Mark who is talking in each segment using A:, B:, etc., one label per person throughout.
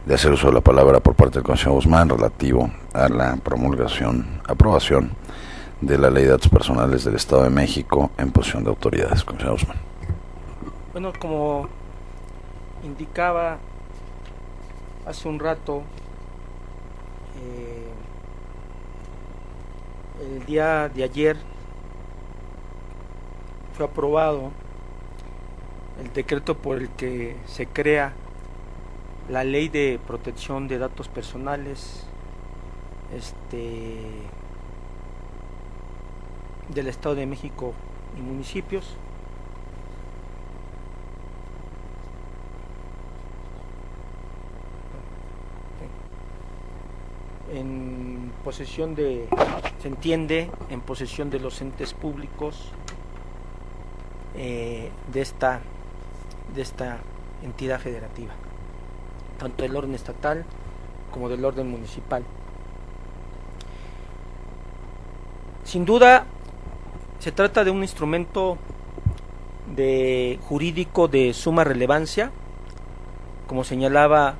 A: de hacer uso de la palabra por parte del Consejo Guzmán relativo a la aprobación de la Ley de Datos Personales del Estado de México en posición de autoridades. Consejo Guzmán.
B: Bueno, como indicaba hace un rato, el día de ayer fue aprobado el decreto por el que se crea la Ley de Protección de Datos Personales del Estado de México y municipios. En posesión se entiende, en posesión de los entes públicos de esta entidad federativa, tanto del orden estatal como del orden municipal. Sin duda, se trata de un instrumento jurídico de suma relevancia, como señalaba,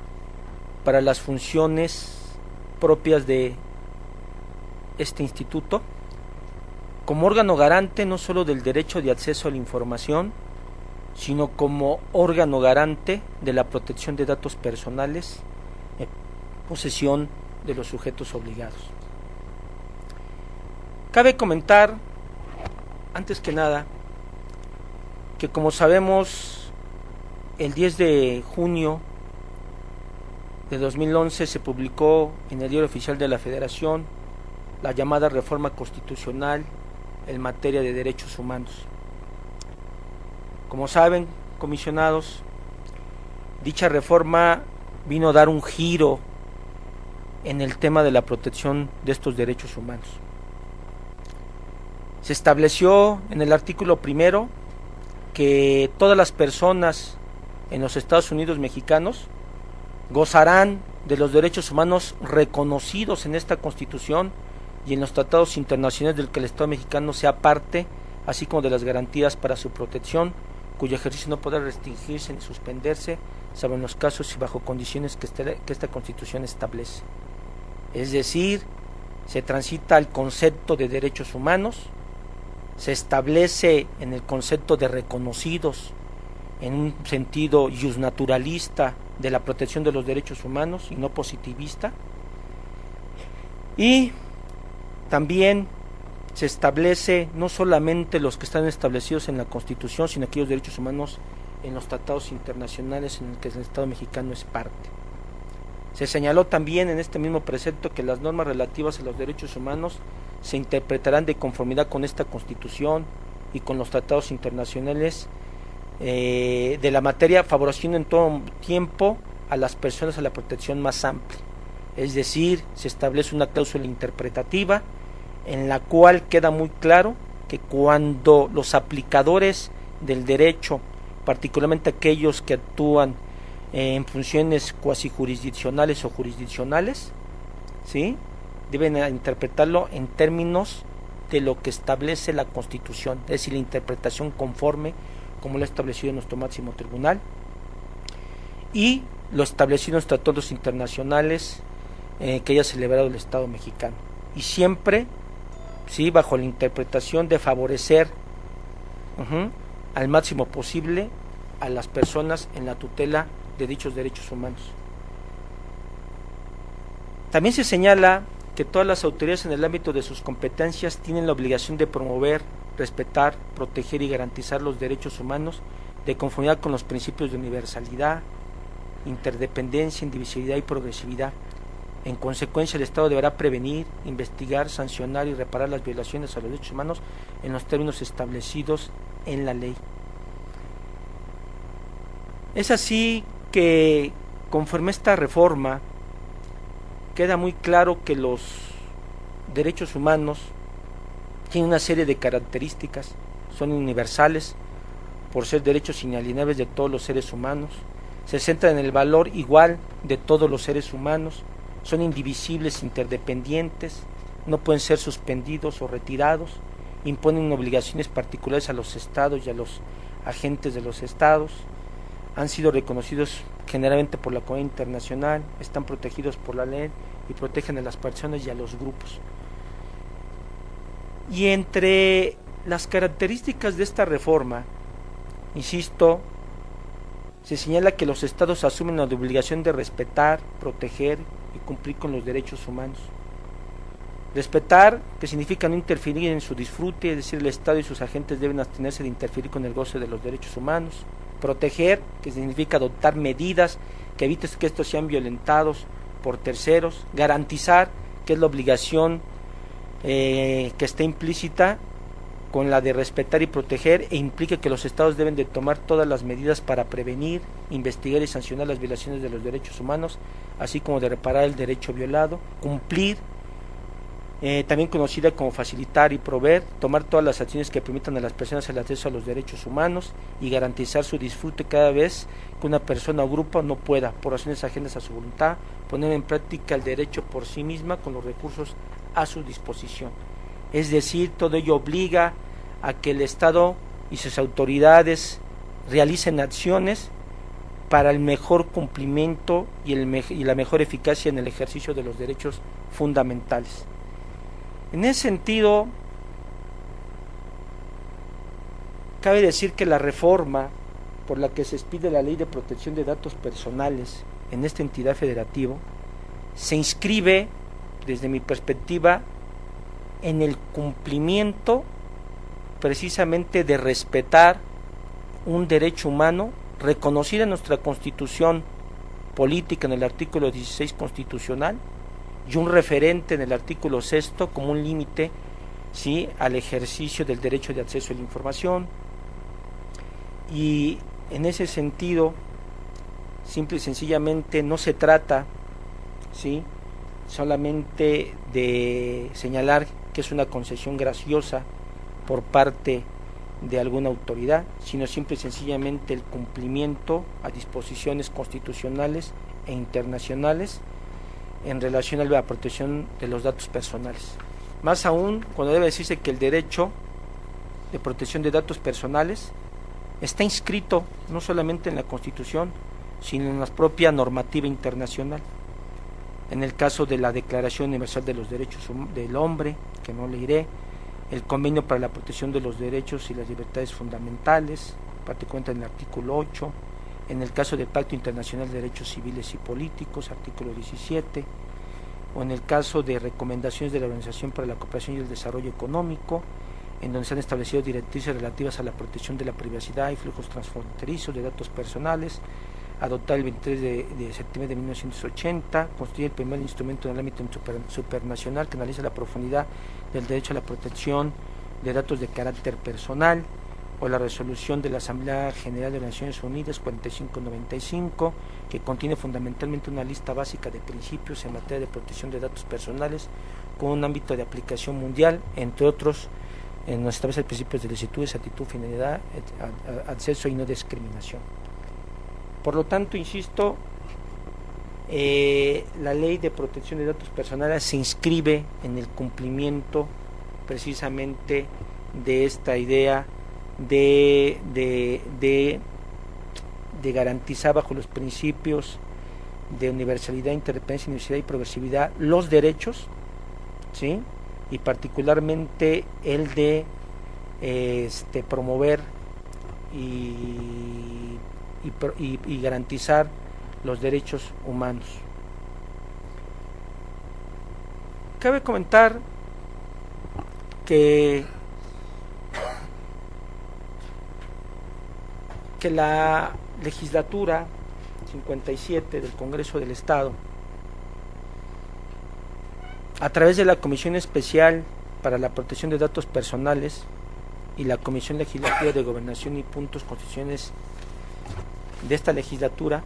B: para las funciones propias de este instituto, como órgano garante no solo del derecho de acceso a la información, sino como órgano garante de la protección de datos personales en posesión de los sujetos obligados. Cabe comentar, antes que nada, que como sabemos, el 10 de junio de 2011 se publicó en el Diario Oficial de la Federación la llamada Reforma Constitucional en materia de derechos humanos. Como saben, comisionados, dicha reforma vino a dar un giro en el tema de la protección de estos derechos humanos. Se estableció en el artículo primero que todas las personas en los Estados Unidos mexicanos gozarán de los derechos humanos reconocidos en esta Constitución y en los tratados internacionales del que el Estado mexicano sea parte, así como de las garantías para su protección, cuyo ejercicio no podrá restringirse ni suspenderse, salvo en los casos y bajo condiciones que esta Constitución establece. Es decir, se transita al concepto de derechos humanos, se establece en el concepto de reconocidos en un sentido justnaturalista de la protección de los derechos humanos y no positivista, y también se establece no solamente los que están establecidos en la Constitución, sino aquellos derechos humanos en los tratados internacionales en los que el Estado mexicano es parte. Se señaló también en este mismo precepto que las normas relativas a los derechos humanos se interpretarán de conformidad con esta Constitución y con los tratados internacionales de la materia, favoreciendo en todo tiempo a las personas a la protección más amplia. Es decir, se establece una cláusula interpretativa en la cual queda muy claro que cuando los aplicadores del derecho, particularmente aquellos que actúan en funciones cuasi jurisdiccionales o jurisdiccionales, ¿sí?, deben interpretarlo en términos de lo que establece la Constitución, es decir, la interpretación conforme como lo ha establecido nuestro máximo tribunal y lo establecido en los tratados internacionales que haya celebrado el Estado mexicano, y siempre, sí, bajo la interpretación de favorecer al máximo posible a las personas en la tutela de dichos derechos humanos. También se señala que todas las autoridades en el ámbito de sus competencias tienen la obligación de promover, respetar, proteger y garantizar los derechos humanos de conformidad con los principios de universalidad, interdependencia, indivisibilidad y progresividad. En consecuencia, el Estado deberá prevenir, investigar, sancionar y reparar las violaciones a los derechos humanos en los términos establecidos en la ley. Es así que, conforme a esta reforma, queda muy claro que los derechos humanos tienen una serie de características, son universales por ser derechos inalienables de todos los seres humanos, se centran en el valor igual de todos los seres humanos, son indivisibles, interdependientes, no pueden ser suspendidos o retirados, imponen obligaciones particulares a los estados y a los agentes de los estados, han sido reconocidos generalmente por la comunidad internacional, están protegidos por la ley y protegen a las personas y a los grupos. Y entre las características de esta reforma, insisto, se señala que los estados asumen la obligación de respetar, proteger y cumplir con los derechos humanos. Respetar, que significa no interferir en su disfrute, es decir, el Estado y sus agentes deben abstenerse de interferir con el goce de los derechos humanos. Proteger, que significa adoptar medidas que eviten que estos sean violentados por terceros. Garantizar, que es la obligación que está implícita con la de respetar y proteger, e implica que los estados deben de tomar todas las medidas para prevenir, investigar y sancionar las violaciones de los derechos humanos, así como de reparar el derecho violado. Cumplir, también conocida como facilitar y proveer, tomar todas las acciones que permitan a las personas el acceso a los derechos humanos y garantizar su disfrute cada vez que una persona o grupo no pueda, por razones ajenas a su voluntad, poner en práctica el derecho por sí misma con los recursos a su disposición. Es decir, todo ello obliga a que el Estado y sus autoridades realicen acciones para el mejor cumplimiento y la mejor eficacia en el ejercicio de los derechos fundamentales. En ese sentido, cabe decir que la reforma por la que se expide la Ley de Protección de Datos Personales en esta entidad federativa se inscribe, desde mi perspectiva, en el cumplimiento precisamente de respetar un derecho humano reconocido en nuestra Constitución política en el artículo 16 constitucional, y un referente en el artículo 6 como un límite, ¿sí?, al ejercicio del derecho de acceso a la información. Y en ese sentido, simple y sencillamente no se trata, ¿sí?, solamente de señalar que es una concesión graciosa por parte de alguna autoridad, sino simple y sencillamente el cumplimiento a disposiciones constitucionales e internacionales en relación a la protección de los datos personales. Más aún cuando debe decirse que el derecho de protección de datos personales está inscrito no solamente en la Constitución, sino en la propia normativa internacional. En el caso de la Declaración Universal de los Derechos del Hombre, que no leeré, el Convenio para la Protección de los Derechos y las Libertades Fundamentales, particularmente en el artículo 8, en el caso del Pacto Internacional de Derechos Civiles y Políticos, artículo 17, o en el caso de recomendaciones de la Organización para la Cooperación y el Desarrollo Económico, en donde se han establecido directrices relativas a la protección de la privacidad y flujos transfronterizos de datos personales, adoptada el 23 de septiembre de 1980, constituye el primer instrumento en el ámbito supernacional que analiza la profundidad del derecho a la protección de datos de carácter personal, o la resolución de la Asamblea General de las Naciones Unidas 4595, que contiene fundamentalmente una lista básica de principios en materia de protección de datos personales con un ámbito de aplicación mundial, entre otros, nos establece principios de licitud, exactitud, finalidad, acceso y no discriminación. Por lo tanto, insisto, la Ley de Protección de Datos Personales se inscribe en el cumplimiento precisamente de esta idea de garantizar bajo los principios de universalidad, interdependencia, universidad y progresividad los derechos, ¿sí?, y particularmente el de promover y garantizar los derechos humanos. Cabe comentar que la legislatura 57 del Congreso del Estado, a través de la Comisión Especial para la Protección de Datos Personales y la Comisión Legislativa de Gobernación y Puntos Constitucionales de esta legislatura,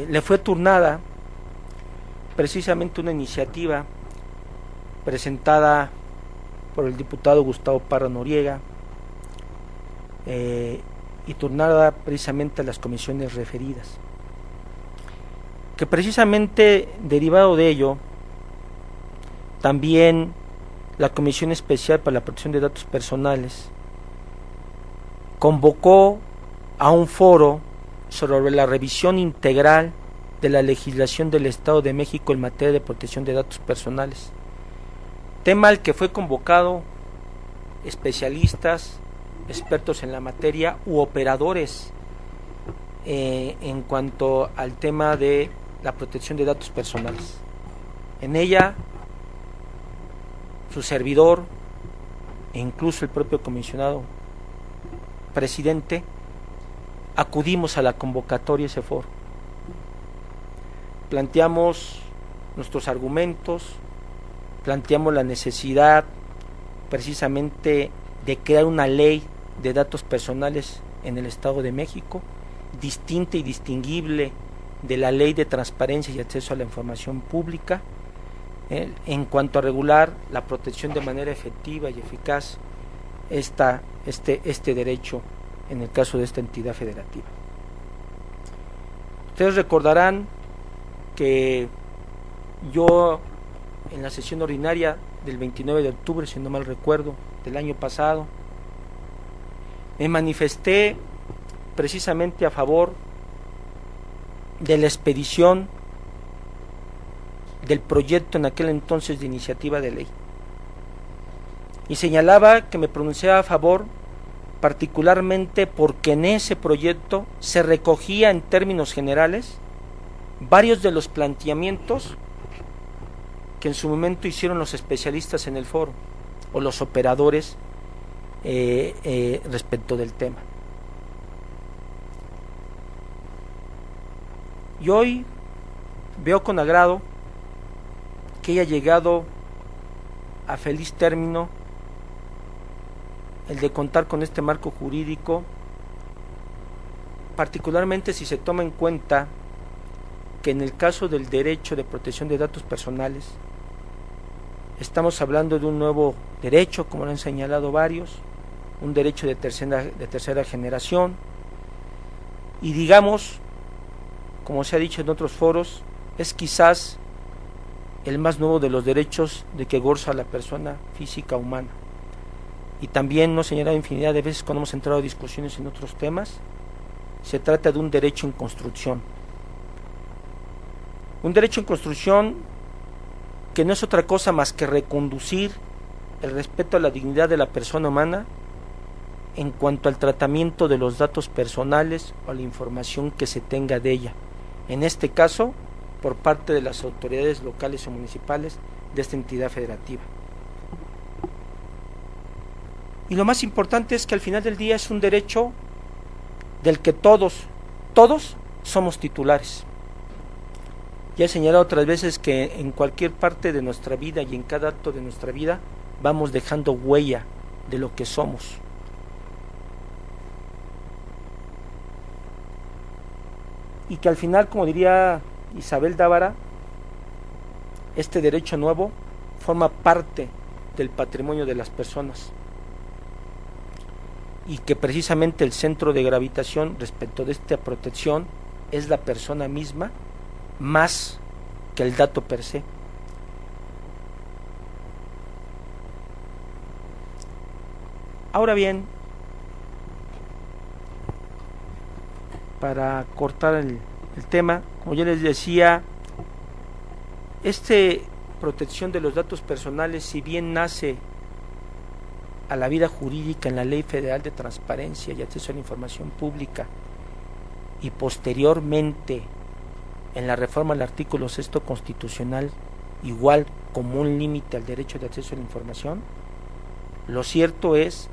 B: le fue turnada precisamente una iniciativa presentada por el diputado Gustavo Parra Noriega y turnada precisamente a las comisiones referidas. que precisamente derivado de ello, también la Comisión Especial para la Protección de Datos Personales convocó a un foro sobre la revisión integral de la legislación del Estado de México en materia de protección de datos personales, tema al que fue convocado especialistas, expertos en la materia u operadores en cuanto al tema de la protección de datos personales. En ella, su servidor e incluso el propio comisionado presidente acudimos a la convocatoria a ese foro. Planteamos nuestros argumentos, planteamos la necesidad precisamente de crear una ley de datos personales en el Estado de México, distinta y distinguible de la Ley de Transparencia y Acceso a la Información Pública, en cuanto a regular la protección de manera efectiva y eficaz este derecho en el caso de esta entidad federativa. Ustedes recordarán que yo en la sesión ordinaria del 29 de octubre, si no mal recuerdo, del año pasado, me manifesté precisamente a favor de la expedición del proyecto en aquel entonces de iniciativa de ley, y señalaba que me pronunciaba a favor particularmente porque en ese proyecto se recogía en términos generales varios de los planteamientos que en su momento hicieron los especialistas en el foro o los operadores respecto del tema. Y hoy veo con agrado que haya llegado a feliz término el de contar con este marco jurídico, particularmente si se toma en cuenta que en el caso del derecho de protección de datos personales estamos hablando de un nuevo derecho, como lo han señalado varios, un derecho de tercera generación, y digamos, como se ha dicho en otros foros, es quizás el más nuevo de los derechos de que goza la persona física humana. Y también nos señalado infinidad de veces cuando hemos entrado a discusiones en otros temas, se trata de un derecho en construcción. Un derecho en construcción que no es otra cosa más que reconducir el respeto a la dignidad de la persona humana en cuanto al tratamiento de los datos personales o a la información que se tenga de ella, en este caso por parte de las autoridades locales o municipales de esta entidad federativa. Y lo más importante es que al final del día es un derecho del que todos somos titulares. Ya he señalado otras veces que en cualquier parte de nuestra vida y en cada acto de nuestra vida vamos dejando huella de lo que somos. Y que al final, como diría Isabel Dávara, este derecho nuevo forma parte del patrimonio de las personas y que precisamente el centro de gravitación respecto de esta protección es la persona misma más que el dato per se. Ahora bien, para cortar el tema, como ya les decía, protección de los datos personales, si bien nace a la vida jurídica en la Ley Federal de Transparencia y Acceso a la Información Pública y posteriormente en la reforma al artículo 6 constitucional, igual como un límite al derecho de acceso a la información, lo cierto es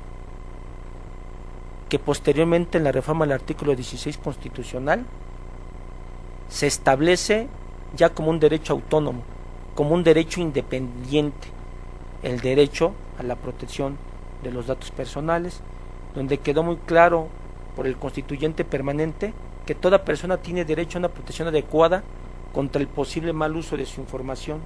B: que posteriormente en la reforma al artículo 16 constitucional se establece ya como un derecho autónomo, como un derecho independiente, el derecho a la protección de los datos personales, donde quedó muy claro por el constituyente permanente que toda persona tiene derecho a una protección adecuada contra el posible mal uso de su información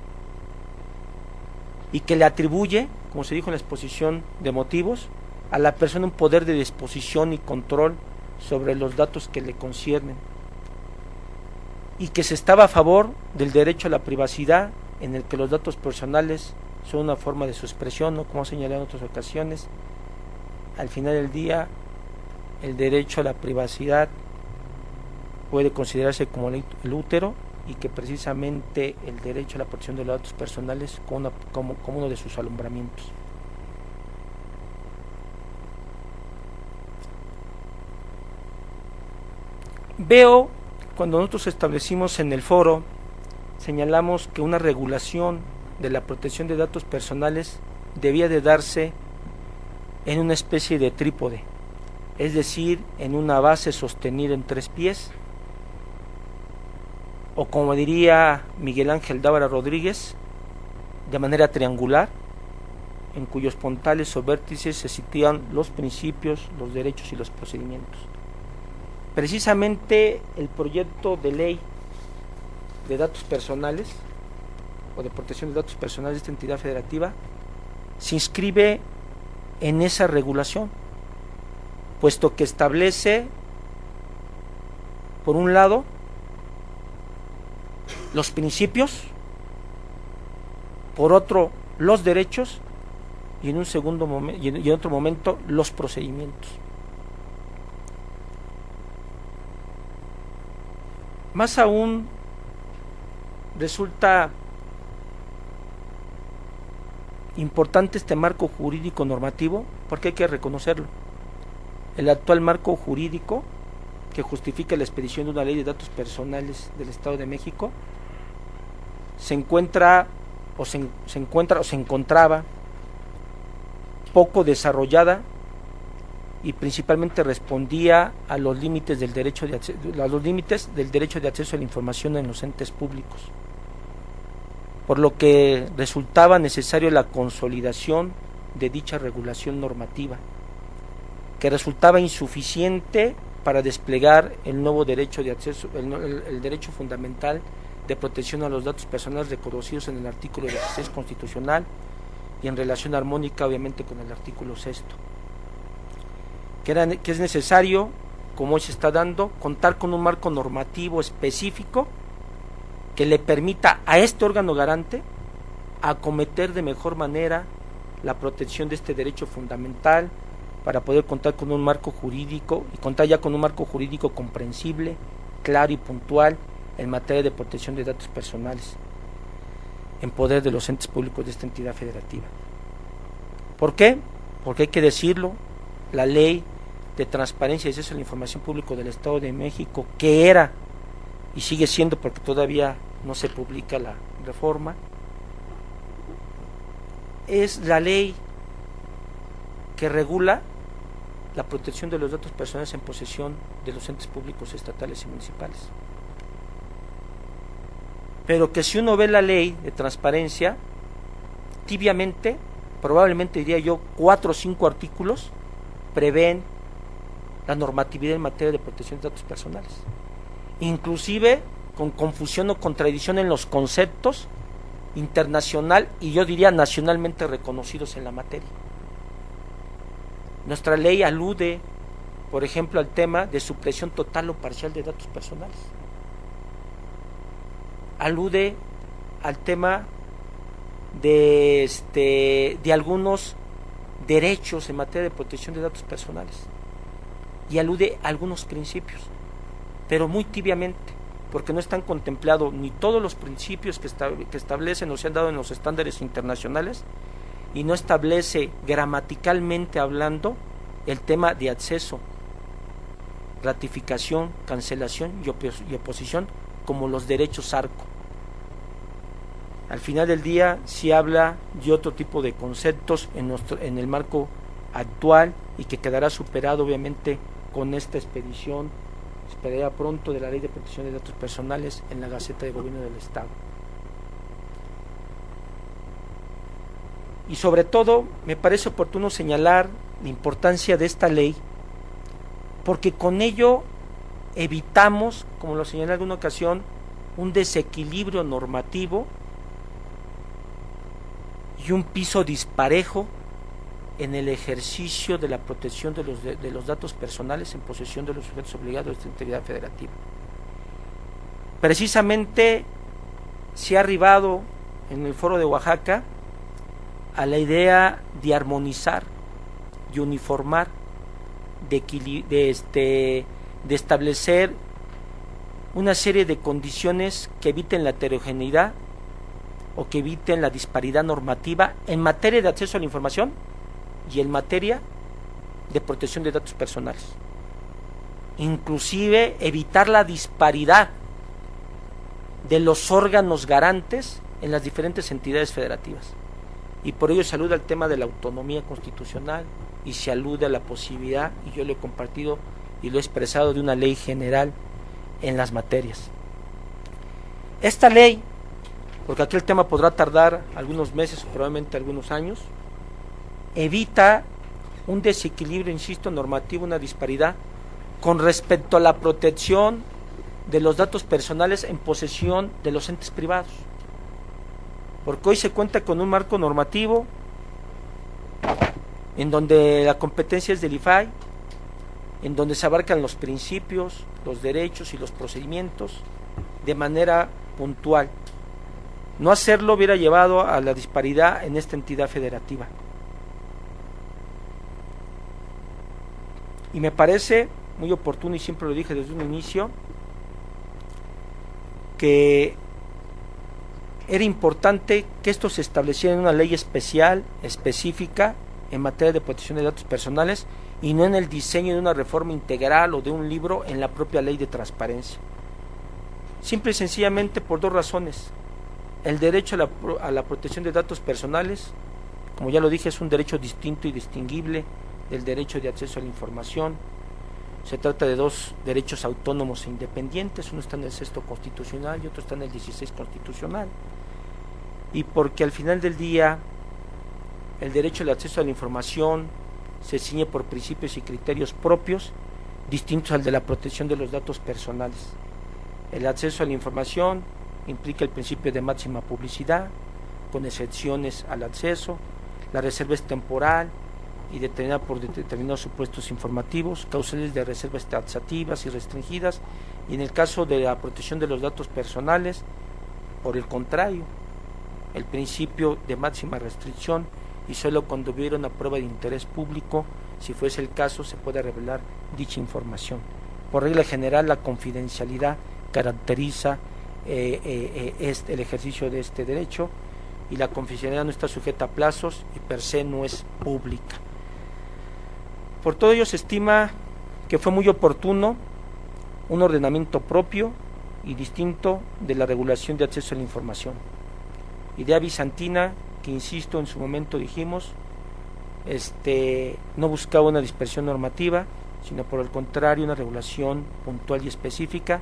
B: y que le atribuye, como se dijo en la exposición de motivos, a la persona un poder de disposición y control sobre los datos que le conciernen. y que se estaba a favor del derecho a la privacidad, en el que los datos personales son una forma de su expresión, ¿no? Como señalé en otras ocasiones. Al final del día, el derecho a la privacidad puede considerarse como el útero, y que precisamente el derecho a la protección de los datos personales como uno de sus alumbramientos. Veo, cuando nosotros establecimos en el foro, señalamos que una regulación de la protección de datos personales debía de darse en una especie de trípode, es decir, en una base sostenida en 3 pies, o como diría Miguel Ángel Dávara Rodríguez, de manera triangular, en cuyos puntales o vértices se sitúan los principios, los derechos y los procedimientos. Precisamente el proyecto de ley de datos personales o de protección de datos personales de esta entidad federativa se inscribe en esa regulación, puesto que establece, por un lado, los principios, por otro, los derechos, y en un segundo momento, y en otro momento, los procedimientos. Más aún, resulta importante este marco jurídico normativo, porque hay que reconocerlo. El actual marco jurídico que justifica la expedición de una ley de datos personales del Estado de México se encontraba poco desarrollada, y principalmente respondía a los límites del derecho de acceso a la información en los entes públicos, por lo que resultaba necesario la consolidación de dicha regulación normativa, que resultaba insuficiente para desplegar el nuevo derecho de acceso, el derecho fundamental de protección a los datos personales reconocidos en el artículo 16 constitucional, y en relación armónica obviamente con el artículo 6, que es necesario, como hoy se está dando, contar con un marco normativo específico que le permita a este órgano garante acometer de mejor manera la protección de este derecho fundamental, para poder contar con un marco jurídico, y contar ya con un marco jurídico comprensible, claro y puntual en materia de protección de datos personales en poder de los entes públicos de esta entidad federativa. ¿Por qué? Porque hay que decirlo, la ley de transparencia y acceso a la información pública del Estado de México, que era y sigue siendo, porque todavía no se publica la reforma, es la ley que regula la protección de los datos personales en posesión de los entes públicos estatales y municipales. Pero que si uno ve la ley de transparencia, tibiamente, probablemente diría yo, 4 o 5 artículos prevén la normatividad en materia de protección de datos personales, inclusive con confusión o contradicción en los conceptos internacional y yo diría nacionalmente reconocidos en la materia. Nuestra ley alude, por ejemplo, al tema de supresión total o parcial de datos personales. Alude al tema de algunos derechos en materia de protección de datos personales, y alude a algunos principios, pero muy tibiamente, porque no están contemplados ni todos los principios que establecen o se han dado en los estándares internacionales, y no establece gramaticalmente hablando el tema de acceso, ratificación, cancelación y oposición como los derechos arco. Al final del día sí habla de otro tipo de conceptos en el marco actual, y que quedará superado obviamente con esta expedición, esperaría pronto, de la Ley de Protección de Datos Personales en la Gaceta de Gobierno del Estado. Y sobre todo me parece oportuno señalar la importancia de esta ley, porque con ello evitamos, como lo señalé en alguna ocasión, un desequilibrio normativo y un piso disparejo en el ejercicio de la protección de los datos personales en posesión de los sujetos obligados de esta entidad federativa. Precisamente se ha arribado en el foro de Oaxaca a la idea de armonizar y uniformar, de establecer una serie de condiciones que eviten la heterogeneidad o que eviten la disparidad normativa en materia de acceso a la información y en materia de protección de datos personales. Inclusive evitar la disparidad de los órganos garantes en las diferentes entidades federativas. Y por ello se alude al tema de la autonomía constitucional y se alude a la posibilidad, y yo lo he compartido y lo he expresado, de una ley general en las materias. Esta ley, porque aquí el tema podrá tardar algunos meses, probablemente algunos años, evita un desequilibrio, insisto, normativo, una disparidad con respecto a la protección de los datos personales en posesión de los entes privados, porque hoy se cuenta con un marco normativo en donde la competencia es del IFAI, en donde se abarcan los principios, los derechos y los procedimientos de manera puntual. No hacerlo hubiera llevado a la disparidad en esta entidad federativa. Y me parece muy oportuno, y siempre lo dije desde un inicio, que era importante que esto se estableciera en una ley especial, específica, en materia de protección de datos personales, y no en el diseño de una reforma integral o de un libro en la propia ley de transparencia. Simple y sencillamente por dos razones. El derecho a la protección de datos personales, como ya lo dije, es un derecho distinto y distinguible del derecho de acceso a la información. Se trata de dos derechos autónomos e independientes, uno está en el 6º constitucional y otro está en el 16 constitucional. Y porque al final del día el derecho al acceso a la información se ciñe por principios y criterios propios, distintos al de la protección de los datos personales. El acceso a la información implica el principio de máxima publicidad, con excepciones al acceso. La reserva es temporal y determinada por determinados supuestos informativos, causales de reservas taxativas y restringidas, y en el caso de la protección de los datos personales, por el contrario, el principio de máxima restricción, y solo cuando hubiera una prueba de interés público, si fuese el caso, se puede revelar dicha información. Por regla general, la confidencialidad caracteriza el ejercicio de este derecho, y la confidencialidad no está sujeta a plazos y per se no es pública. Por todo ello se estima que fue muy oportuno un ordenamiento propio y distinto de la regulación de acceso a la información. Idea bizantina que, insisto, en su momento dijimos, no buscaba una dispersión normativa, sino por el contrario una regulación puntual y específica,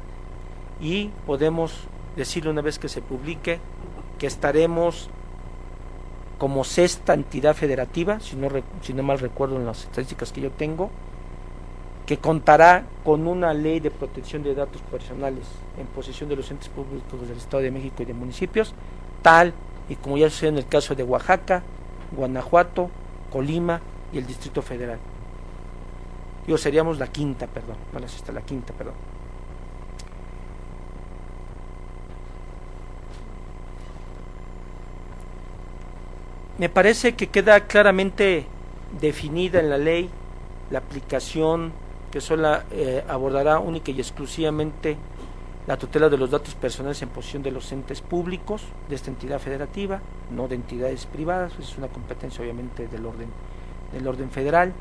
B: y podemos decirlo una vez que se publique, que estaremos como 6ª entidad federativa, si no mal recuerdo en las estadísticas que yo tengo, que contará con una ley de protección de datos personales en posesión de los entes públicos del Estado de México y de municipios, tal y como ya sucede en el caso de Oaxaca, Guanajuato, Colima y el Distrito Federal. Seríamos la 5ª, perdón, bueno, hasta la 5ª, perdón. Me parece que queda claramente definida en la ley la aplicación que solo abordará única y exclusivamente la tutela de los datos personales en posesión de los entes públicos de esta entidad federativa, no de entidades privadas. Es una competencia obviamente del orden federal.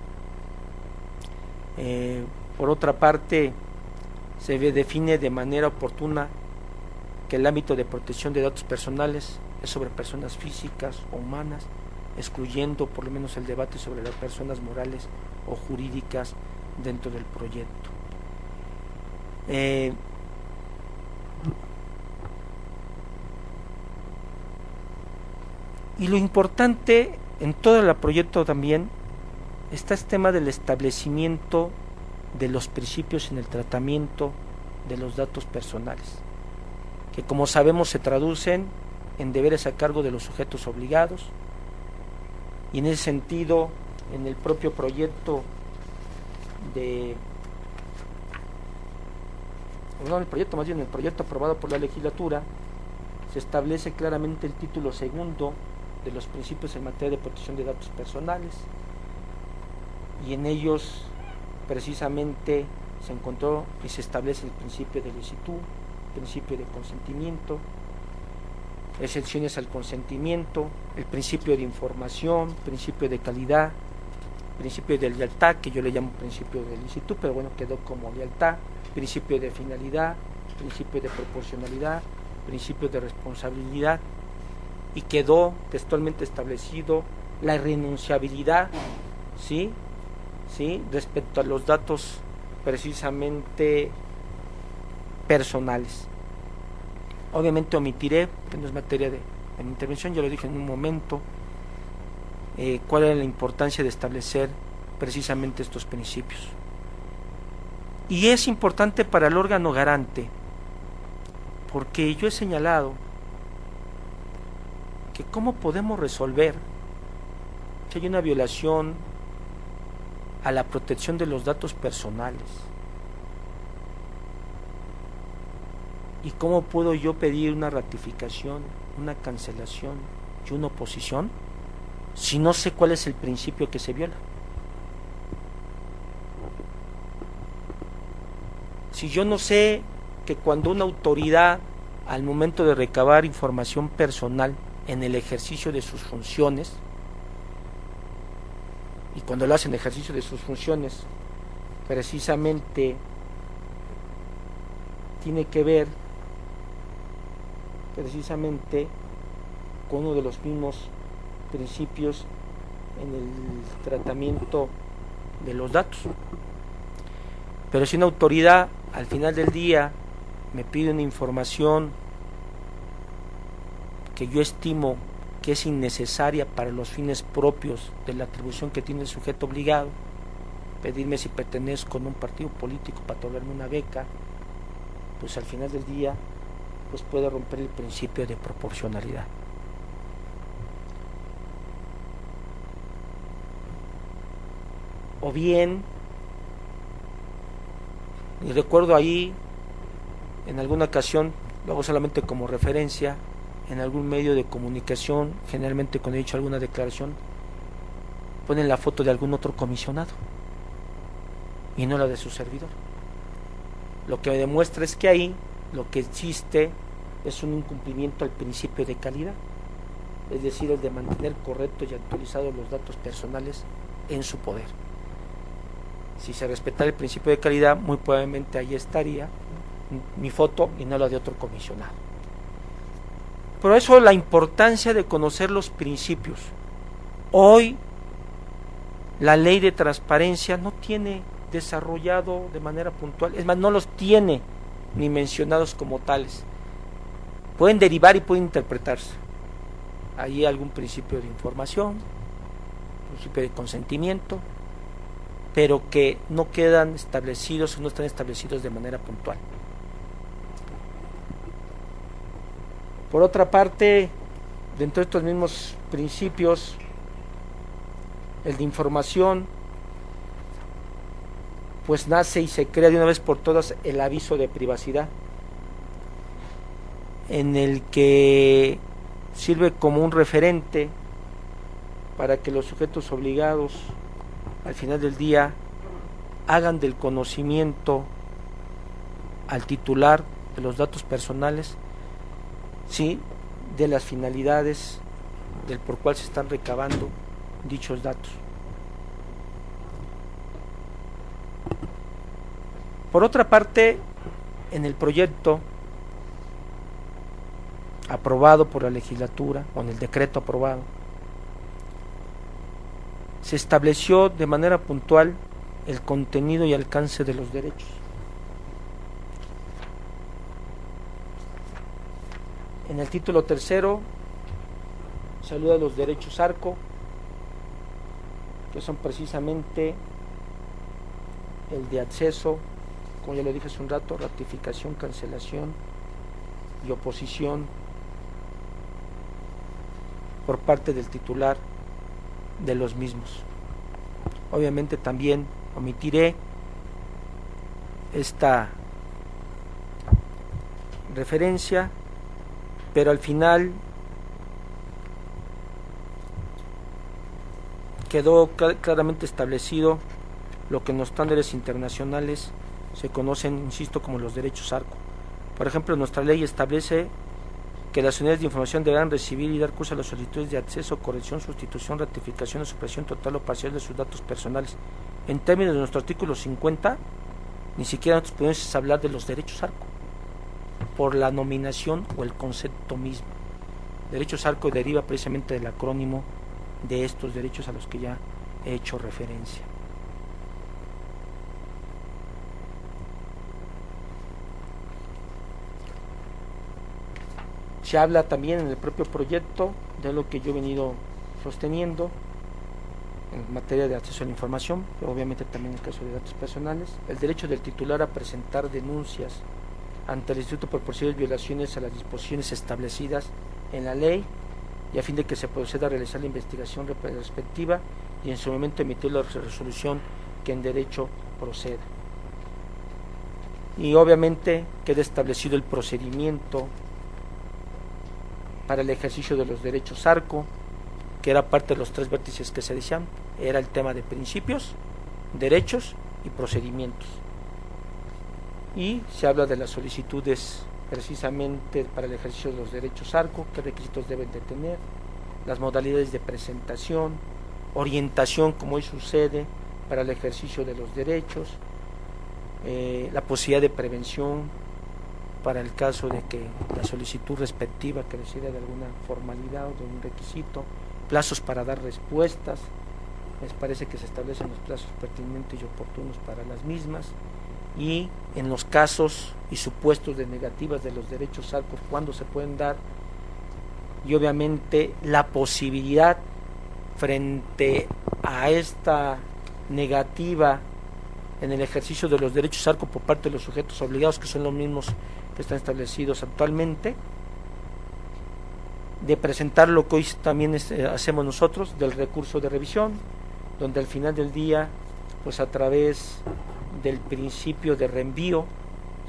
B: Por otra parte, se define de manera oportuna que el ámbito de protección de datos personales es sobre personas físicas o humanas, excluyendo por lo menos el debate sobre las personas morales o jurídicas dentro del proyecto. Y lo importante en todo el proyecto también está este tema del establecimiento de los principios en el tratamiento de los datos personales, que como sabemos se traducen en deberes a cargo de los sujetos obligados, y en ese sentido, en el propio proyecto no en el proyecto, más bien en el proyecto aprobado por la legislatura, se establece claramente el título segundo de los principios en materia de protección de datos personales, y en ellos precisamente se encontró y se establece el principio de licitud, principio de consentimiento, excepciones al consentimiento, el principio de información, principio de calidad, principio de lealtad, que yo le llamo principio de licitud, pero bueno, quedó como lealtad, principio de finalidad, principio de proporcionalidad, principio de responsabilidad, y quedó textualmente establecido la irrenunciabilidad, ¿sí? Respecto a los datos precisamente personales. Obviamente omitiré, que no es materia de mi intervención, ya lo dije en un momento, cuál era la importancia de establecer precisamente estos principios. Y es importante para el órgano garante, porque yo he señalado que cómo podemos resolver si hay una violación a la protección de los datos personales, y cómo puedo yo pedir una ratificación, una cancelación y una oposición si no sé cuál es el principio que se viola. Si yo no sé que cuando una autoridad, al momento de recabar información personal en el ejercicio de sus funciones, y cuando lo hace en el ejercicio de sus funciones, precisamente tiene que ver precisamente con uno de los mismos principios en el tratamiento de los datos. Pero si una autoridad al final del día me pide una información que yo estimo que es innecesaria para los fines propios de la atribución que tiene el sujeto obligado, pedirme si pertenezco a un partido político para otorgarme una beca, pues al final del día pues puede romper el principio de proporcionalidad. O bien, y recuerdo ahí en alguna ocasión, lo hago solamente como referencia, en algún medio de comunicación, generalmente cuando he hecho alguna declaración, ponen la foto de algún otro comisionado y no la de su servidor. Lo que me demuestra es que ahí lo que existe es un incumplimiento al principio de calidad, es decir, el de mantener correctos y actualizados los datos personales en su poder. Si se respetara el principio de calidad, muy probablemente ahí estaría mi foto y no la de otro comisionado. Por eso la importancia de conocer los principios. Hoy la ley de transparencia no tiene desarrollado de manera puntual, es más, no los tiene ni mencionados como tales. Pueden derivar y pueden interpretarse. Hay algún principio de información, principio de consentimiento, pero que no quedan establecidos o no están establecidos de manera puntual. Por otra parte, dentro de estos mismos principios, el de información, pues nace y se crea de una vez por todas el aviso de privacidad, en el que sirve como un referente para que los sujetos obligados al final del día hagan del conocimiento al titular de los datos personales, sí, de las finalidades del por cual se están recabando dichos datos. Por otra parte, en el proyecto aprobado por la legislatura, o en el decreto aprobado, se estableció de manera puntual el contenido y alcance de los derechos. En el título tercero se alude a los derechos ARCO, que son precisamente el de acceso, como ya lo dije hace un rato, ratificación, cancelación y oposición por parte del titular de los mismos. Obviamente también omitiré esta referencia, pero al final quedó claramente establecido lo que en los estándares internacionales se conocen, insisto, como los derechos ARCO. Por ejemplo, nuestra ley establece que las unidades de información deberán recibir y dar curso a las solicitudes de acceso, corrección, sustitución, ratificación o supresión total o parcial de sus datos personales. En términos de nuestro artículo 50, ni siquiera nosotros podemos hablar de los derechos ARCO, por la nominación o el concepto mismo. Derechos ARCO deriva precisamente del acrónimo de estos derechos a los que ya he hecho referencia. Se habla también en el propio proyecto de lo que yo he venido sosteniendo en materia de acceso a la información, pero obviamente también en el caso de datos personales, el derecho del titular a presentar denuncias ante el Instituto por posibles violaciones a las disposiciones establecidas en la ley y a fin de que se proceda a realizar la investigación respectiva y en su momento emitir la resolución que en derecho proceda. Y obviamente queda establecido el procedimiento para el ejercicio de los derechos ARCO, que era parte de los tres vértices que se decían, era el tema de principios, derechos y procedimientos. Y se habla de las solicitudes precisamente para el ejercicio de los derechos ARCO, qué requisitos deben de tener, las modalidades de presentación, orientación, como hoy sucede, para el ejercicio de los derechos, la posibilidad de prevención, para el caso de que la solicitud respectiva careciera de alguna formalidad o de un requisito, plazos para dar respuestas, les parece que se establecen los plazos pertinentes y oportunos para las mismas, y en los casos y supuestos de negativas de los derechos ARCO, cuándo se pueden dar, y obviamente la posibilidad frente a esta negativa en el ejercicio de los derechos ARCO por parte de los sujetos obligados, que son los mismos que están establecidos actualmente, de presentar lo que hoy también hacemos nosotros, del recurso de revisión, donde al final del día, pues a través del principio de reenvío,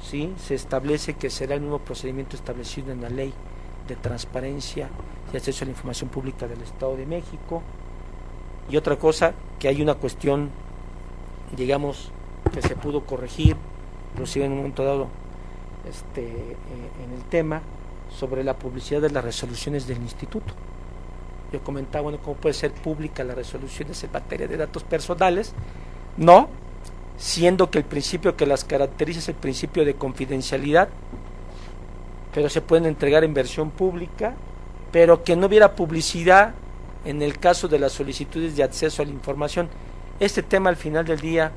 B: ¿sí?, se establece que será el mismo procedimiento establecido en la Ley de Transparencia y Acceso a la Información Pública del Estado de México. Y otra cosa, que hay una cuestión, digamos, que se pudo corregir, inclusive en un momento dado, en el tema sobre la publicidad de las resoluciones del instituto. Yo comentaba, bueno, cómo puede ser pública las resoluciones en materia de datos personales, no, siendo que el principio que las caracteriza es el principio de confidencialidad, pero se pueden entregar en versión pública, pero que no hubiera publicidad en el caso de las solicitudes de acceso a la información. Este tema al final del día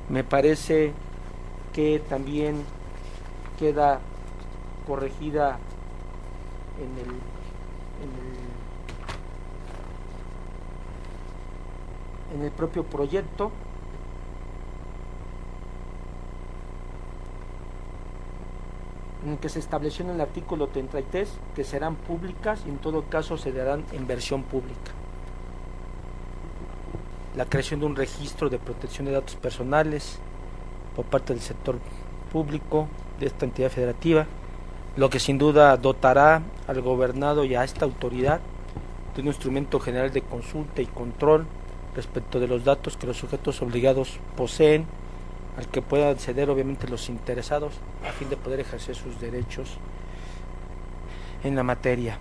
B: me parece que también queda corregida en el propio proyecto, en el que se estableció en el artículo 33 que serán públicas y en todo caso se darán en versión pública. La creación de un registro de protección de datos personales por parte del sector público de esta entidad federativa, lo que sin duda dotará al gobernado y a esta autoridad de un instrumento general de consulta y control respecto de los datos que los sujetos obligados poseen, al que puedan acceder obviamente los interesados a fin de poder ejercer sus derechos en la materia.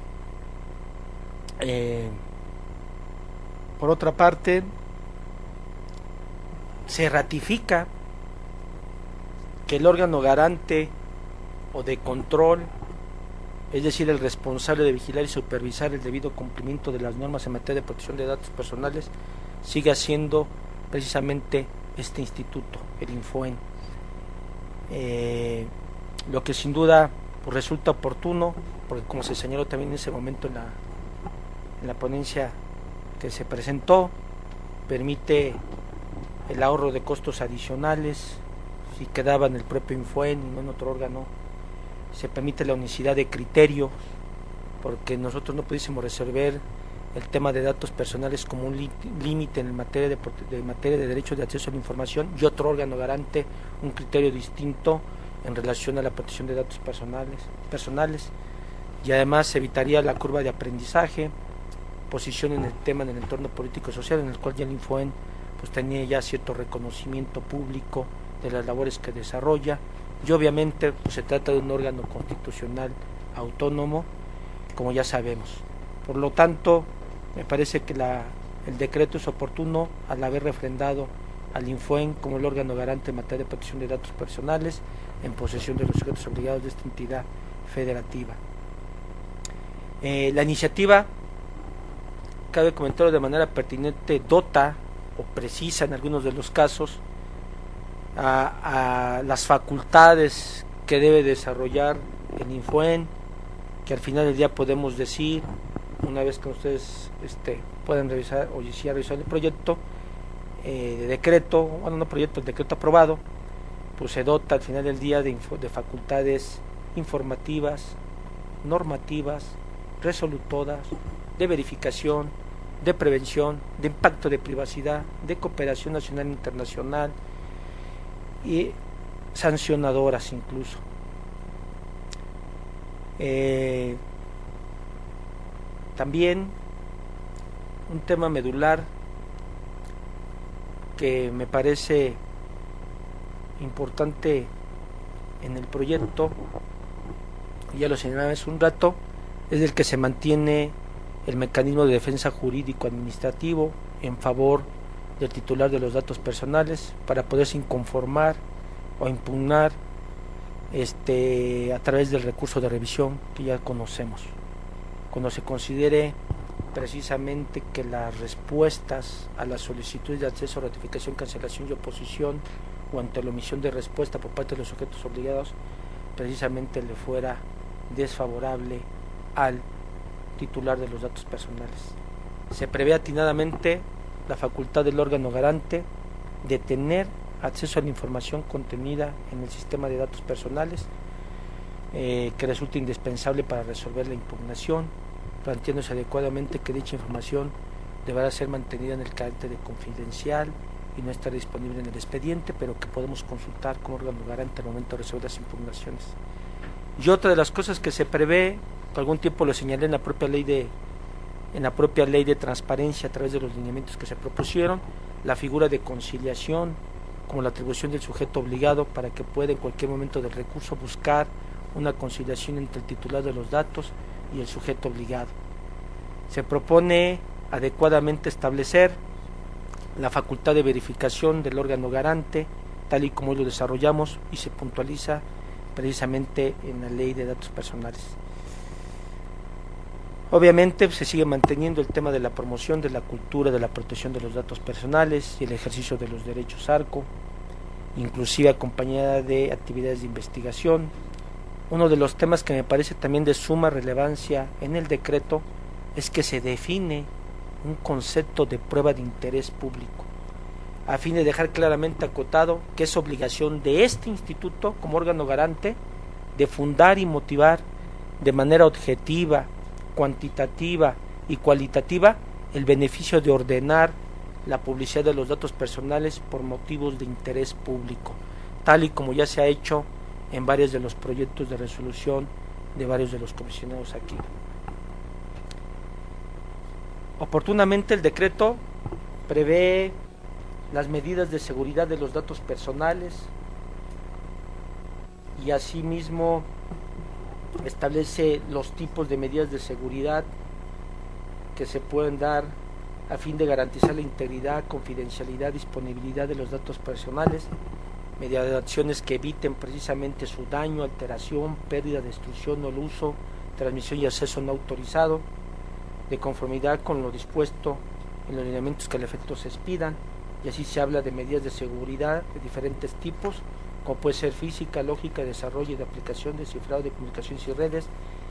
B: Por otra parte, se ratifica que el órgano garante o de control, es decir, el responsable de vigilar y supervisar el debido cumplimiento de las normas en materia de protección de datos personales, siga siendo precisamente este instituto, el Infoen. Lo que sin duda pues, resulta oportuno, porque como se señaló también en ese momento en la ponencia que se presentó, permite el ahorro de costos adicionales si quedaba en el propio Infoen y no en otro órgano. Se permite la unicidad de criterio, porque nosotros no pudiésemos resolver el tema de datos personales como un límite en materia de derechos de acceso a la información y otro órgano garante un criterio distinto en relación a la protección de datos personales, y además se evitaría la curva de aprendizaje, posición en el tema en el entorno político y social, en el cual ya el Infoen pues tenía ya cierto reconocimiento público de las labores que desarrolla, y obviamente pues se trata de un órgano constitucional autónomo, como ya sabemos. Por lo tanto, me parece que el decreto es oportuno al haber refrendado al Infoen como el órgano garante en materia de protección de datos personales en posesión de los sujetos obligados de esta entidad federativa. La iniciativa, cabe comentarlo de manera pertinente, dota o precisa en algunos de los casos a las facultades que debe desarrollar el Infoen, que al final del día podemos decir, una vez que ustedes puedan revisar o ya revisar el proyecto de decreto, bueno, no proyecto, el decreto aprobado, pues se dota al final del día de facultades informativas, normativas, resolutoras, de verificación, de prevención, de impacto de privacidad, de cooperación nacional e internacional y sancionadoras incluso. También un tema medular que me parece importante en el proyecto, ya lo señalaba hace un rato, es el que se mantiene el mecanismo de defensa jurídico-administrativo en favor del titular de los datos personales para poderse inconformar o impugnar a través del recurso de revisión que ya conocemos. Cuando se considere precisamente que las respuestas a las solicitudes de acceso, ratificación, cancelación y oposición o ante la omisión de respuesta por parte de los sujetos obligados precisamente le fuera desfavorable al titular de los datos personales. Se prevé atinadamente la facultad del órgano garante de tener acceso a la información contenida en el sistema de datos personales que resulte indispensable para resolver la impugnación, planteándose adecuadamente que dicha información deberá ser mantenida en el carácter de confidencial y no estar disponible en el expediente, pero que podemos consultar como órgano garante al momento de resolver las impugnaciones. Y otra de las cosas que se prevé, por algún tiempo lo señalé en la propia ley de transparencia a través de los lineamientos que se propusieron, la figura de conciliación como la atribución del sujeto obligado para que pueda en cualquier momento del recurso buscar una conciliación entre el titular de los datos y el sujeto obligado. Se propone adecuadamente establecer la facultad de verificación del órgano garante, tal y como lo desarrollamos y se puntualiza precisamente en la ley de datos personales. Obviamente se sigue manteniendo el tema de la promoción de la cultura de la protección de los datos personales y el ejercicio de los derechos ARCO, inclusive acompañada de actividades de investigación. Uno de los temas que me parece también de suma relevancia en el decreto es que se define un concepto de prueba de interés público, a fin de dejar claramente acotado que es obligación de este instituto como órgano garante de fundar y motivar de manera objetiva, cuantitativa y cualitativa el beneficio de ordenar la publicidad de los datos personales por motivos de interés público, tal y como ya se ha hecho en varios de los proyectos de resolución de varios de los comisionados aquí. Oportunamente el decreto prevé las medidas de seguridad de los datos personales y asimismo establece los tipos de medidas de seguridad que se pueden dar a fin de garantizar la integridad, confidencialidad, disponibilidad de los datos personales mediante acciones que eviten precisamente su daño, alteración, pérdida, destrucción o el uso, transmisión y acceso no autorizado, de conformidad con lo dispuesto en los lineamientos que al efecto se expidan, y así se habla de medidas de seguridad de diferentes tipos, como puede ser física, lógica, desarrollo y de aplicación, de cifrado de comunicaciones y redes,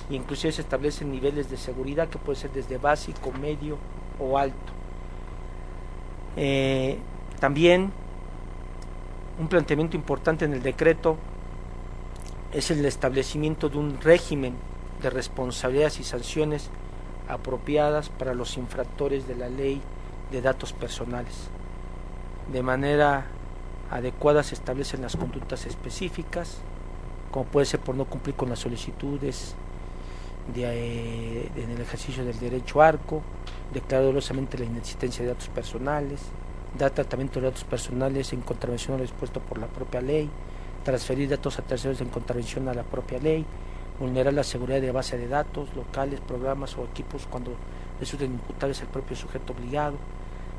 B: e inclusive se establecen niveles de seguridad que puede ser desde básico, medio o alto. También un planteamiento importante en el decreto es el establecimiento de un régimen de responsabilidades y sanciones apropiadas para los infractores de la ley de datos personales. De manera adecuada se establecen las conductas específicas como puede ser por no cumplir con las solicitudes en el ejercicio del derecho ARCO, declarar dolosamente la inexistencia de datos personales, dar tratamiento de datos personales en contravención a lo dispuesto por la propia ley, transferir datos a terceros en contravención a la propia ley, vulnerar la seguridad de base de datos, locales, programas o equipos cuando resulten imputables al propio sujeto obligado,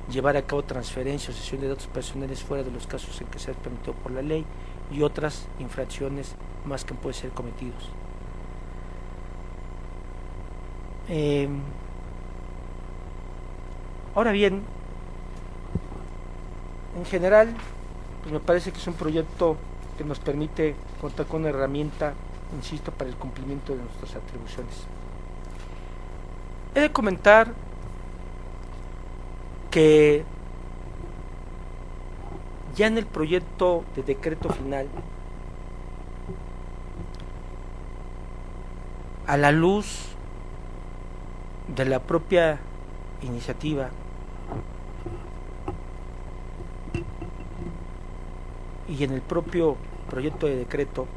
B: llevar a cabo transferencia o cesión de datos personales fuera de los casos en que sea permitido por la ley y otras infracciones más que pueden ser cometidos. Ahora bien, en general, pues me parece que es un proyecto que nos permite contar con una herramienta, insisto, para el cumplimiento de nuestras atribuciones. He de comentar que ya en el proyecto de decreto final, a la luz de la propia iniciativa y en el propio proyecto de decreto,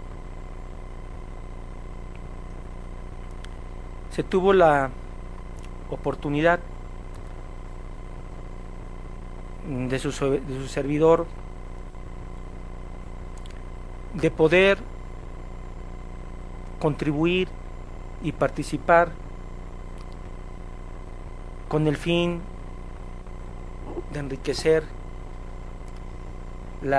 B: se tuvo la oportunidad de su servidor de poder contribuir y participar con el fin de enriquecer el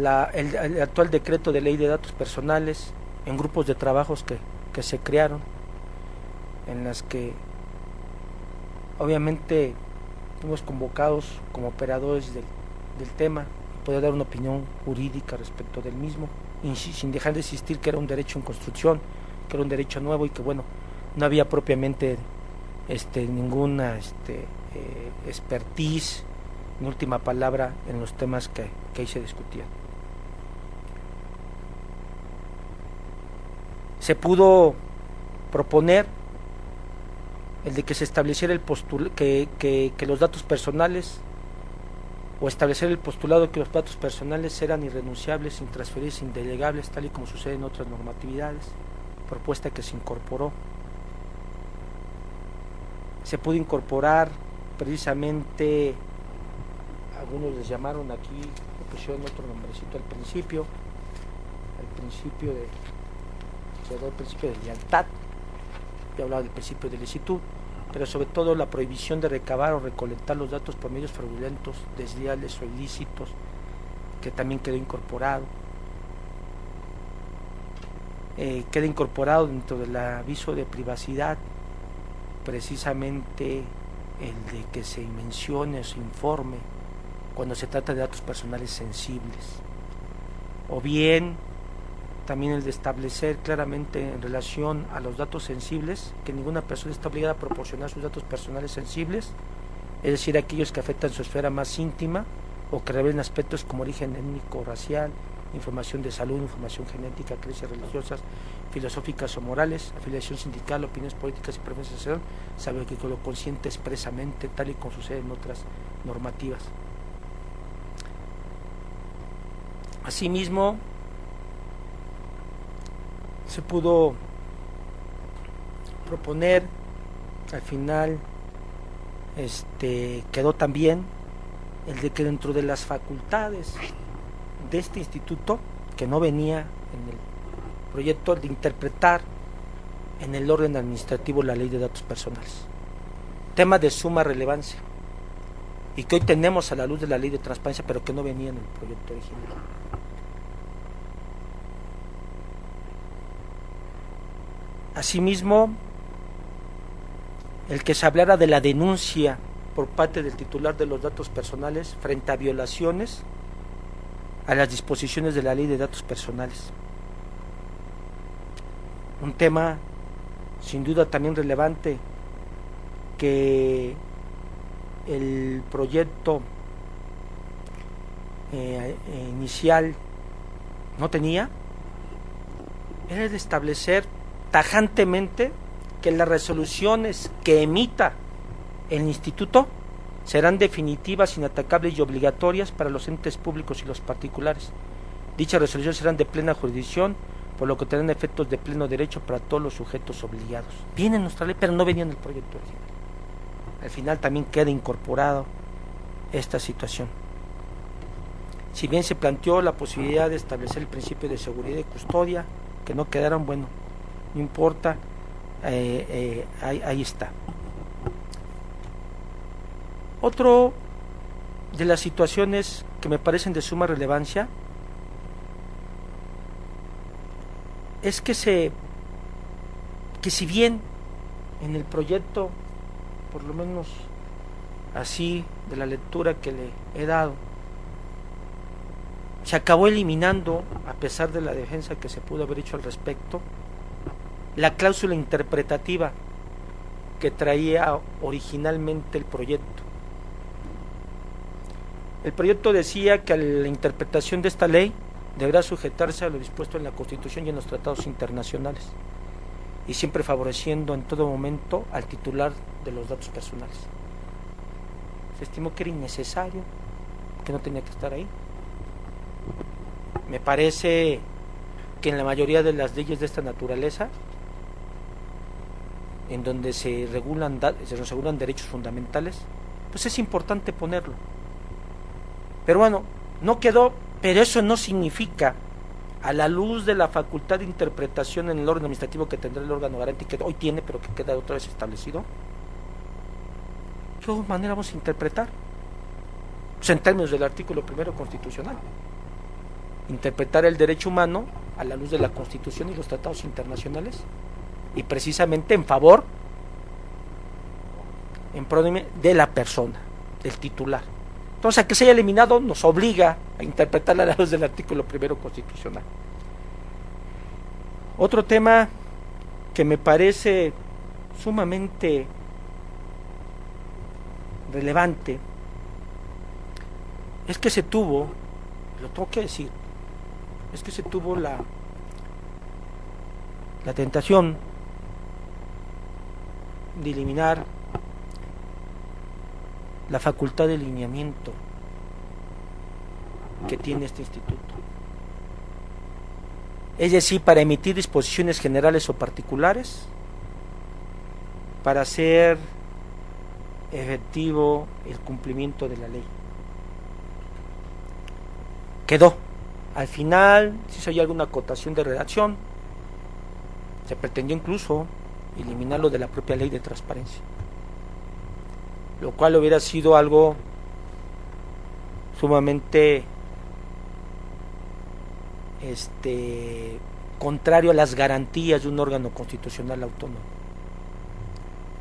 B: actual decreto de ley de datos personales en grupos de trabajos que se crearon, en las que obviamente fuimos convocados como operadores del tema y poder dar una opinión jurídica respecto del mismo, sin dejar de insistir que era un derecho en construcción, que era un derecho nuevo y que bueno, no había propiamente ninguna expertise ni última palabra en los temas que ahí se discutían. Se pudo proponer el de que se estableciera que los datos personales, o establecer el postulado de que los datos personales eran irrenunciables, intransferibles, indelegables, tal y como sucede en otras normatividades, propuesta que se incorporó. Se pudo incorporar precisamente, algunos les llamaron aquí, le pusieron otro nombrecito al principio de lealtad, yo hablaba del principio de licitud, pero sobre todo la prohibición de recabar o recolectar los datos por medios fraudulentos, desleales o ilícitos, que también quedó incorporado. Queda incorporado dentro del aviso de privacidad precisamente el de que se mencione o se informe cuando se trata de datos personales sensibles, o bien también el de establecer claramente en relación a los datos sensibles que ninguna persona está obligada a proporcionar sus datos personales sensibles, es decir, aquellos que afectan su esfera más íntima o que revelen aspectos como origen étnico, racial, información de salud, información genética, creencias religiosas, filosóficas o morales, afiliación sindical, opiniones políticas y preferencias de sección, salvo que lo consiente expresamente, tal y como sucede en otras normativas. Asimismo, se pudo proponer, al final quedó también el de que dentro de las facultades de este instituto, que no venía en el proyecto, de interpretar en el orden administrativo la ley de datos personales, tema de suma relevancia y que hoy tenemos a la luz de la ley de transparencia, pero que no venía en el proyecto original. Asimismo, el que se hablara de la denuncia por parte del titular de los datos personales frente a violaciones a las disposiciones de la ley de datos personales. Un tema sin duda también relevante que el proyecto inicial no tenía, era el de establecer tajantemente que las resoluciones que emita el instituto serán definitivas, inatacables y obligatorias para los entes públicos y los particulares. Dichas resoluciones serán de plena jurisdicción, por lo que tendrán efectos de pleno derecho para todos los sujetos obligados. Viene en nuestra ley, pero no venía en el proyecto original. Al final también queda incorporado esta situación. Si bien se planteó la posibilidad de establecer el principio de seguridad y custodia, que no quedaron, bueno, no importa, ahí está. Otro de las situaciones que me parecen de suma relevancia es que si bien en el proyecto, por lo menos así de la lectura que le he dado, se acabó eliminando, a pesar de la defensa que se pudo haber hecho al respecto, la cláusula interpretativa que traía originalmente el proyecto. El proyecto decía que la interpretación de esta ley deberá sujetarse a lo dispuesto en la Constitución y en los tratados internacionales, y siempre favoreciendo en todo momento al titular de los datos personales. Se estimó que era innecesario, que no tenía que estar ahí. Me parece que en la mayoría de las leyes de esta naturaleza, en donde se regulan derechos fundamentales, pues es importante ponerlo. Pero bueno, no quedó, pero eso no significa, a la luz de la facultad de interpretación en el órgano administrativo que tendrá el órgano garante, que hoy tiene, pero que queda otra vez establecido, ¿de qué manera vamos a interpretar? Pues en términos del artículo 1 constitucional. Interpretar el derecho humano a la luz de la Constitución y los tratados internacionales, y precisamente en favor, en pro de la persona, del titular. Entonces, a que se haya eliminado nos obliga a interpretar a la luz del artículo 1 constitucional. Otro tema que me parece sumamente relevante es que se tuvo, lo tengo que decir, es que se tuvo la tentación de eliminar la facultad de lineamiento que tiene este instituto. Es decir, para emitir disposiciones generales o particulares, para hacer efectivo el cumplimiento de la ley. Quedó. Al final, si hay alguna acotación de redacción, se pretendió incluso eliminarlo de la propia ley de transparencia, lo cual hubiera sido algo sumamente contrario a las garantías de un órgano constitucional autónomo.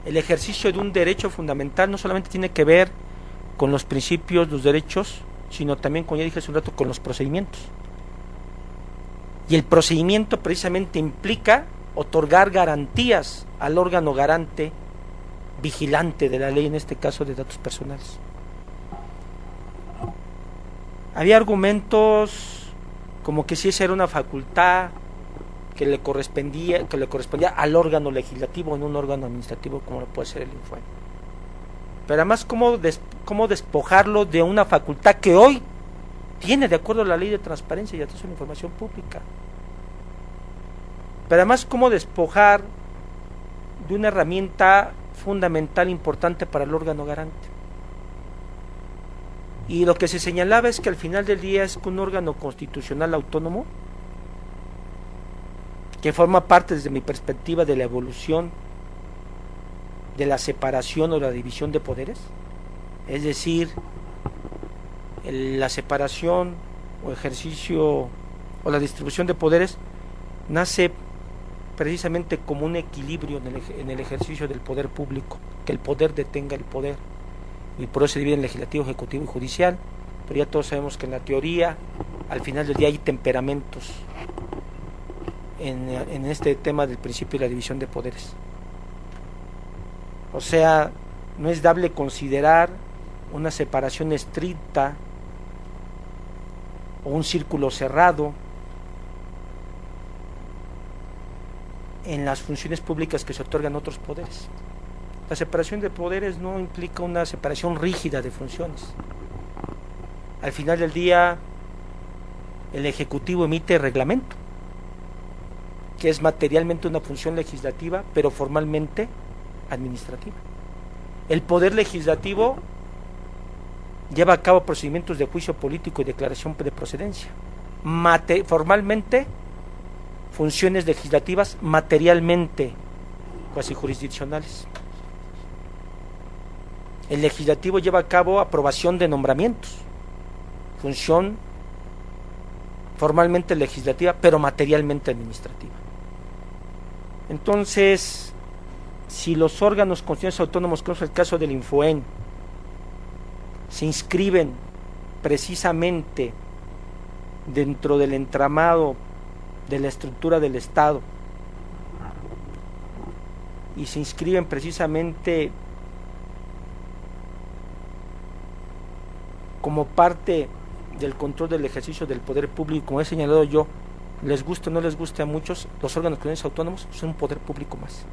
B: El ejercicio de un derecho fundamental no solamente tiene que ver con los principios, los derechos, sino también, como ya dije hace un rato, con los procedimientos. Y el procedimiento precisamente implica otorgar garantías al órgano garante, vigilante de la ley, en este caso de datos personales. Había argumentos como que si esa era una facultad que le correspondía al órgano legislativo, no un órgano administrativo como lo puede ser el INFUE. Pero además, ¿cómo despojarlo de una facultad que hoy tiene de acuerdo a la ley de transparencia y acceso a la información pública? Pero además, ¿cómo despojar de una herramienta fundamental, importante para el órgano garante? Y lo que se señalaba es que al final del día es que un órgano constitucional autónomo, que forma parte desde mi perspectiva de la evolución de la separación o la división de poderes, es decir, la separación o ejercicio o la distribución de poderes nace precisamente como un equilibrio en el ejercicio del poder público, que el poder detenga el poder, y por eso se divide en legislativo, ejecutivo y judicial. Pero ya todos sabemos que en la teoría, al final del día, hay temperamentos en este tema del principio de la división de poderes. O sea, no es dable considerar una separación estricta o un círculo cerrado en las funciones públicas que se otorgan a otros poderes. La separación de poderes no implica una separación rígida de funciones. Al final del día, el Ejecutivo emite reglamento, que es materialmente una función legislativa, pero formalmente administrativa. El Poder Legislativo lleva a cabo procedimientos de juicio político y declaración de procedencia. Formalmente, funciones legislativas, materialmente cuasi jurisdiccionales. El Legislativo lleva a cabo aprobación de nombramientos, función formalmente legislativa, pero materialmente administrativa. Entonces, si los órganos constitucionales autónomos, como es el caso del Infoen, se inscriben precisamente dentro del entramado de la estructura del Estado y se inscriben precisamente como parte del control del ejercicio del poder público, como he señalado yo, les guste o no les guste a muchos, los órganos constitucionales autónomos son un poder público más.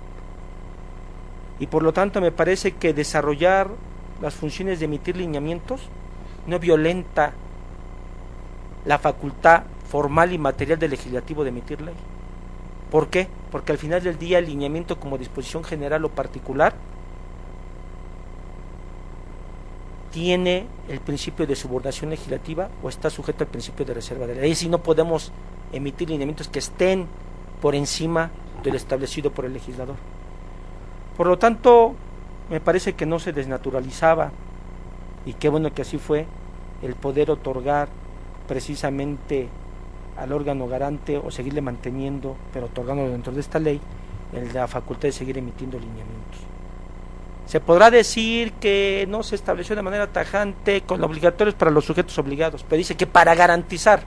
B: Y por lo tanto me parece que desarrollar las funciones de emitir lineamientos no violenta la facultad formal y material del legislativo de emitir ley. ¿Por qué? Porque al final del día el lineamiento como disposición general o particular tiene el principio de subordinación legislativa o está sujeto al principio de reserva de la ley. Es decir, no podemos emitir lineamientos que estén por encima de lo establecido por el legislador. Por lo tanto, me parece que no se desnaturalizaba, y qué bueno que así fue, el poder otorgar precisamente al órgano garante o seguirle manteniendo, pero otorgándolo dentro de esta ley, la facultad de seguir emitiendo lineamientos. Se podrá decir que no se estableció de manera tajante con obligatorios para los sujetos obligados, pero dice que para garantizar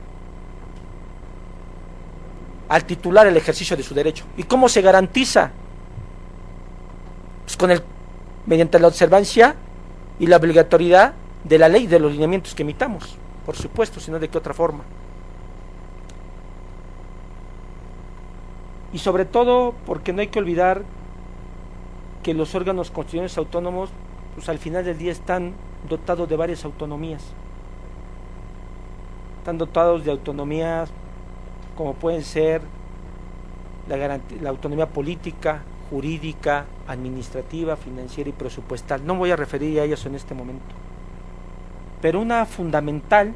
B: al titular el ejercicio de su derecho. ¿Y cómo se garantiza? Pues mediante la observancia y la obligatoriedad de la ley, de los lineamientos que emitamos, por supuesto, sino de qué otra forma. Y sobre todo porque no hay que olvidar que los órganos constitucionales autónomos, pues al final del día están dotados de varias autonomías. Están dotados de autonomías como pueden ser la autonomía política, jurídica, administrativa, financiera y presupuestal. No voy a referir a ellas en este momento. Pero una fundamental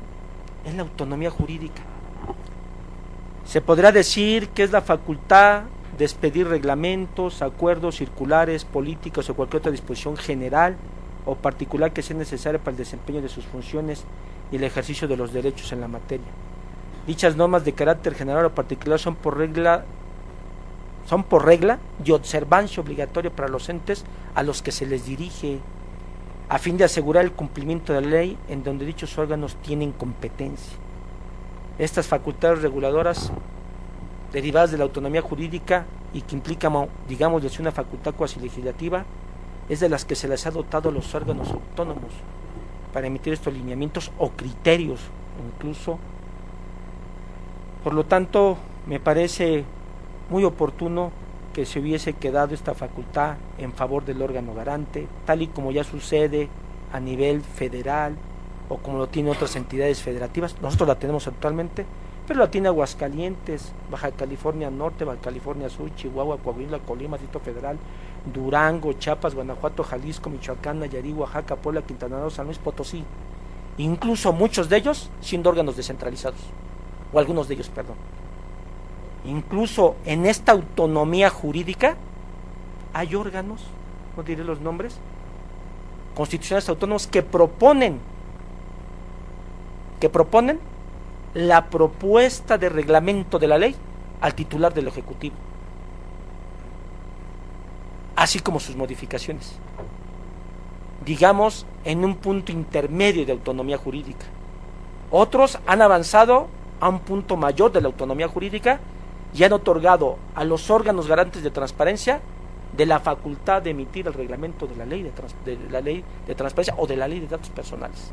B: es la autonomía jurídica. Se podrá decir que es la facultad de expedir reglamentos, acuerdos, circulares, políticas o cualquier otra disposición general o particular que sea necesaria para el desempeño de sus funciones y el ejercicio de los derechos en la materia. Dichas normas de carácter general o particular son por regla y observancia obligatoria para los entes a los que se les dirige, a fin de asegurar el cumplimiento de la ley en donde dichos órganos tienen competencia. Estas facultades reguladoras derivadas de la autonomía jurídica y que implican, digamos, una facultad cuasi legislativa, es de las que se les ha dotado a los órganos autónomos para emitir estos lineamientos o criterios incluso. Por lo tanto, me parece muy oportuno que se hubiese quedado esta facultad en favor del órgano garante, tal y como ya sucede a nivel federal o como lo tienen otras entidades federativas. Nosotros la tenemos actualmente, pero la tiene Aguascalientes, Baja California Norte, Baja California Sur, Chihuahua, Coahuila, Colima, Distrito Federal, Durango, Chiapas, Guanajuato, Jalisco, Michoacán, Nayarit, Oaxaca, Puebla, Quintana Roo, San Luis Potosí, incluso muchos de ellos siendo órganos descentralizados, o algunos de ellos, perdón. Incluso en esta autonomía jurídica hay órganos, no diré los nombres, constitucionales autónomos que proponen la propuesta de reglamento de la ley al titular del Ejecutivo, así como sus modificaciones, digamos en un punto intermedio de autonomía jurídica. Otros han avanzado a un punto mayor de la autonomía jurídica y han otorgado a los órganos garantes de transparencia de la facultad de emitir el reglamento de la ley de transparencia o de la ley de datos personales.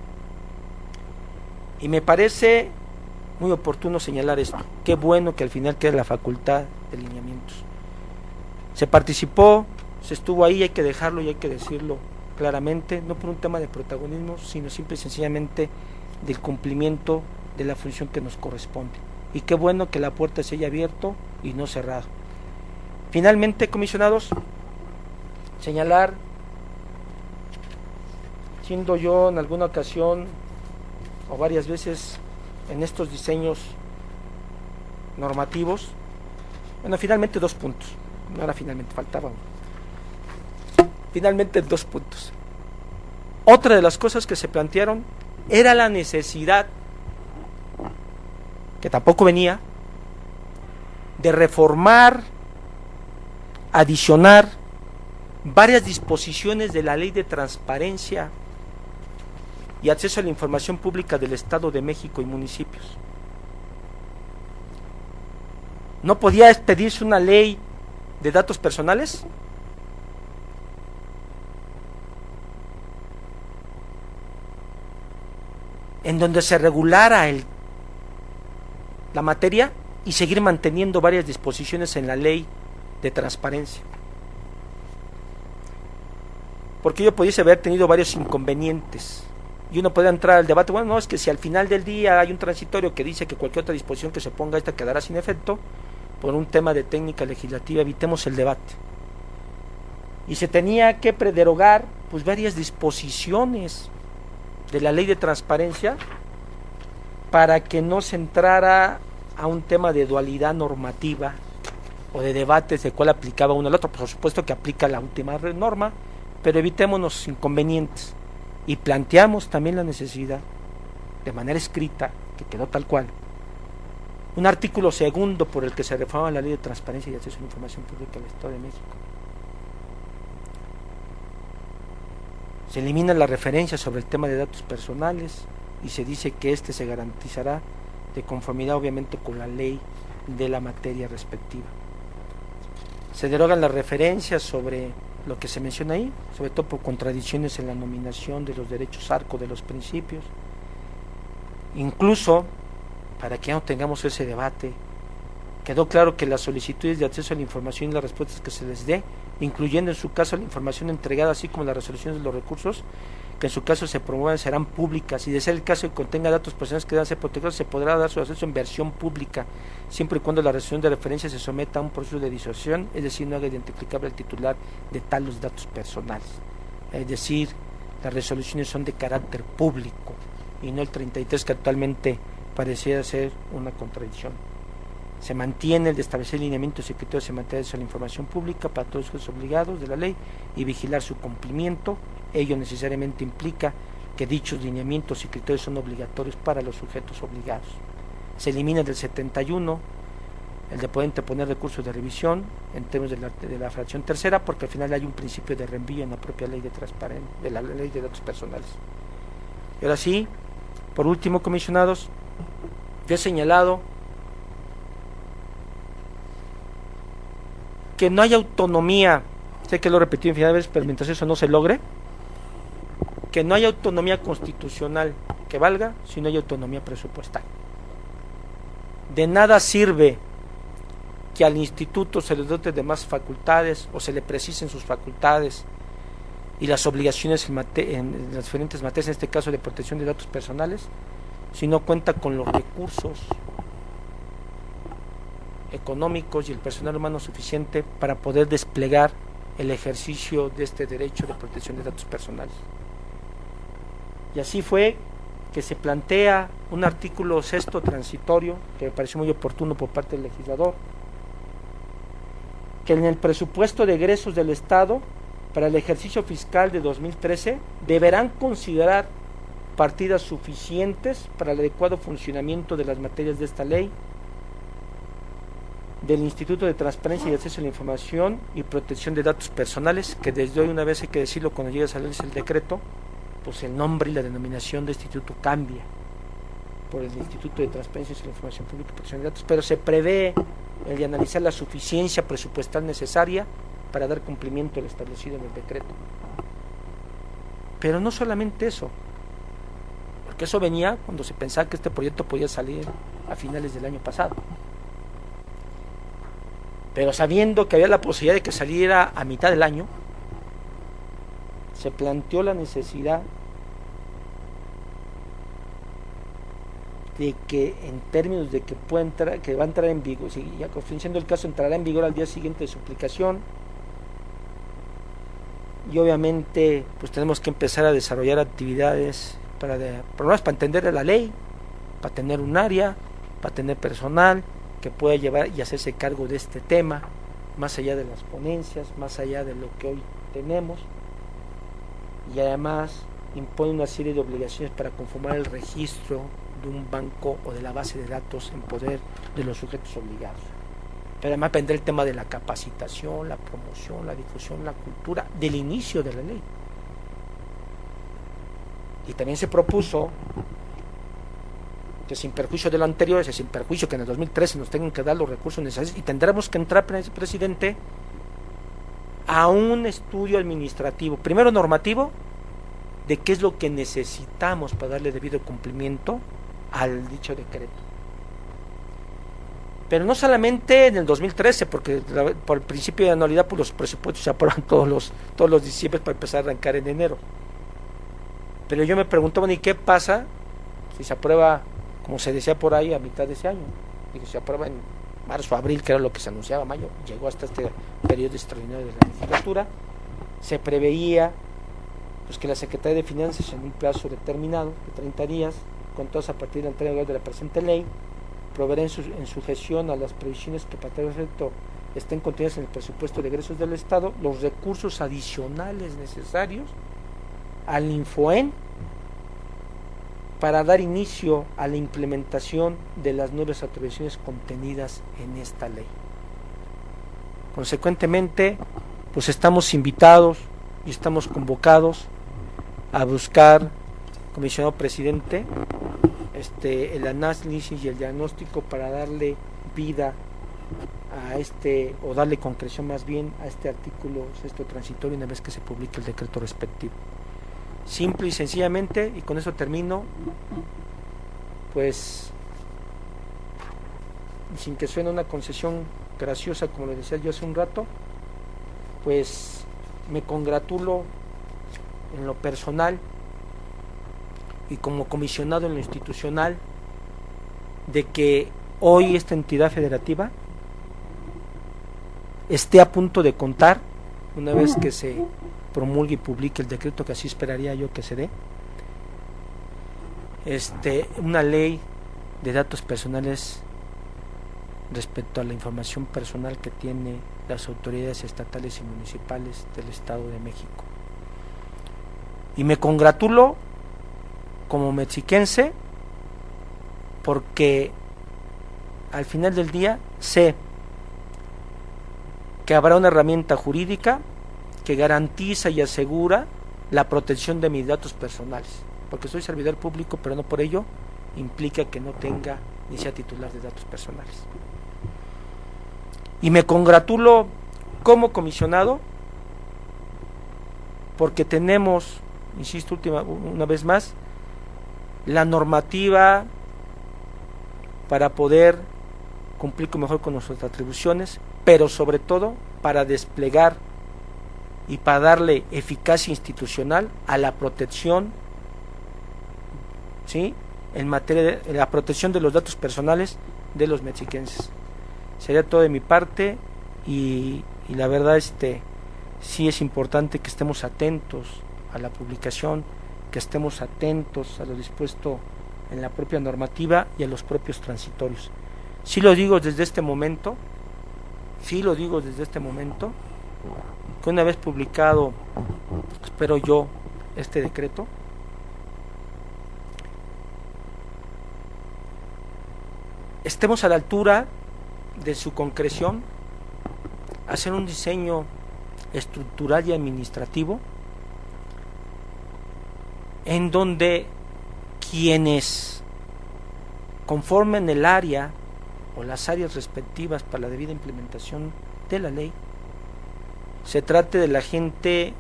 B: Y me parece muy oportuno señalar esto. Qué bueno que al final quede la facultad de lineamientos. Se participó, se estuvo ahí, hay que dejarlo y hay que decirlo claramente, no por un tema de protagonismo, sino simple y sencillamente del cumplimiento de la función que nos corresponde. Y qué bueno que la puerta se haya abierto y no cerrado. Finalmente, comisionados, señalar, siendo yo en alguna ocasión o varias veces en estos diseños normativos, bueno, finalmente 2 puntos, no era finalmente, faltaba uno. Finalmente 2 puntos. Otra de las cosas que se plantearon era la necesidad, que tampoco venía, de reformar, adicionar varias disposiciones de la Ley de Transparencia y Acceso a la Información Pública del Estado de México y municipios. ¿No podía expedirse una ley de datos personales? En donde se regulara la materia y seguir manteniendo varias disposiciones en la ley de transparencia. Porque yo pudiese haber tenido varios inconvenientes y uno puede entrar al debate, bueno, no, es que si al final del día hay un transitorio que dice que cualquier otra disposición que se ponga esta quedará sin efecto, por un tema de técnica legislativa, evitemos el debate. Y se tenía que prederogar pues varias disposiciones de la ley de transparencia para que no se entrara a un tema de dualidad normativa o de debates de cuál aplicaba uno al otro. Por supuesto que aplica la última norma, pero evitémonos inconvenientes y planteamos también la necesidad, de manera escrita, que quedó tal cual, un artículo 2 por el que se reforma la Ley de Transparencia y Acceso a la Información Pública del Estado de México. Se elimina la referencia sobre el tema de datos personales y se dice que este se garantizará de conformidad obviamente con la ley de la materia respectiva. Se derogan las referencias sobre lo que se menciona ahí, sobre todo por contradicciones en la nominación de los derechos arco de los principios. Incluso, para que ya no tengamos ese debate, quedó claro que las solicitudes de acceso a la información y las respuestas que se les dé, incluyendo en su caso la información entregada, así como las resoluciones de los recursos, que en su caso se promuevan, serán públicas, y de ser el caso que contenga datos personales que deban ser protegidos, se podrá dar su acceso en versión pública, siempre y cuando la resolución de referencia se someta a un proceso de disociación, es decir, no haga identificable al titular de tales datos personales. Es decir, las resoluciones son de carácter público, y no el 33 que actualmente pareciera ser una contradicción. Se mantiene el de establecer lineamientos y criterios en materia de la información pública para todos los obligados de la ley y vigilar su cumplimiento. Ello necesariamente implica que dichos lineamientos y criterios son obligatorios para los sujetos obligados. Se elimina del 71 el de poder interponer recursos de revisión en términos de la fracción tercera, porque al final hay un principio de reenvío en la propia ley de transparencia, de la ley de datos personales. Y ahora sí, por último, comisionados, yo he señalado que no hay autonomía, sé que lo he repetido infinidad de veces, pero mientras eso no se logre, que no hay autonomía constitucional que valga si no hay autonomía presupuestal. De nada sirve que al instituto se le dote de más facultades o se le precisen sus facultades y las obligaciones en las diferentes materias, en este caso de protección de datos personales, si no cuenta con los recursos económicos y el personal humano suficiente para poder desplegar el ejercicio de este derecho de protección de datos personales. Y así fue que se plantea un artículo 6 transitorio que me pareció muy oportuno por parte del legislador, que en el presupuesto de egresos del Estado para el ejercicio fiscal de 2013 deberán considerar partidas suficientes para el adecuado funcionamiento de las materias de esta ley, del Instituto de Transparencia y Acceso a la Información y Protección de Datos Personales, que desde hoy, una vez hay que decirlo, cuando llegue a salirse el decreto, pues el nombre y la denominación de instituto cambia por el Instituto de Transparencia y la Información Pública y Protección de Datos, pero se prevé el de analizar la suficiencia presupuestal necesaria para dar cumplimiento al establecido en el decreto. Pero no solamente eso, porque eso venía cuando se pensaba que este proyecto podía salir a finales del año pasado. Pero sabiendo que había la posibilidad de que saliera a mitad del año, se planteó la necesidad de que, en términos de que pueda entrar, que va a entrar en vigor, si ya siendo el caso, entrará en vigor al día siguiente de su aplicación, y obviamente pues tenemos que empezar a desarrollar actividades para entender la ley, para tener un área, para tener personal que pueda llevar y hacerse cargo de este tema, más allá de las ponencias, más allá de lo que hoy tenemos, y además impone una serie de obligaciones para conformar el registro de un banco o de la base de datos en poder de los sujetos obligados. Pero además vendrá el tema de la capacitación, la promoción, la difusión, la cultura del inicio de la ley. Y también se propuso que, sin perjuicio de lo anterior, es sin perjuicio que en el 2013 nos tengan que dar los recursos necesarios, y tendremos que entrar, presidente, a un estudio administrativo, primero normativo, de qué es lo que necesitamos para darle debido cumplimiento al dicho decreto. Pero no solamente en el 2013, porque por el principio de anualidad pues los presupuestos se aprueban todos los diciembre para empezar a arrancar en enero. Pero yo me pregunto, bueno, ¿y qué pasa si se aprueba, como se decía por ahí, a mitad de ese año? Digo, se aprueba en marzo, abril, que era lo que se anunciaba, mayo, llegó hasta este periodo extraordinario de la legislatura. Se preveía pues que la Secretaría de Finanzas, en un plazo determinado de 30 días, contados a partir de la entrega de la presente ley, proveerá en su gestión a las previsiones que para tal efecto estén contenidas en el presupuesto de egresos del Estado los recursos adicionales necesarios al Infoen para dar inicio a la implementación de las nuevas atribuciones contenidas en esta ley. Consecuentemente, pues estamos invitados y estamos convocados a buscar, comisionado presidente, el análisis y el diagnóstico para darle vida a o darle concreción más bien a este artículo sexto transitorio una vez que se publique el decreto respectivo. Simple y sencillamente, y con eso termino, pues, sin que suene una concesión graciosa como le decía yo hace un rato, pues me congratulo en lo personal y como comisionado en lo institucional de que hoy esta entidad federativa esté a punto de contar, una vez que se promulgue y publique el decreto, que así esperaría yo que se dé, una ley de datos personales respecto a la información personal que tiene las autoridades estatales y municipales del Estado de México. Y me congratulo como mexiquense porque al final del día sé que habrá una herramienta jurídica que garantiza y asegura la protección de mis datos personales, porque soy servidor público, pero no por ello implica que no tenga ni sea titular de datos personales. Y me congratulo como comisionado porque tenemos, insisto una vez más, la normativa para poder cumplir mejor con nuestras atribuciones, pero sobre todo para desplegar y para darle eficacia institucional a la protección, ¿sí?, en materia de la protección de los datos personales de los mexiquenses. Sería todo de mi parte y la verdad sí es importante que estemos atentos a la publicación, que estemos atentos a lo dispuesto en la propia normativa y a los propios transitorios. Sí lo digo desde este momento, que una vez publicado, espero yo, este decreto, estemos a la altura de su concreción, hacer un diseño estructural y administrativo en donde quienes conformen el área o las áreas respectivas para la debida implementación de la ley, se trate de la gente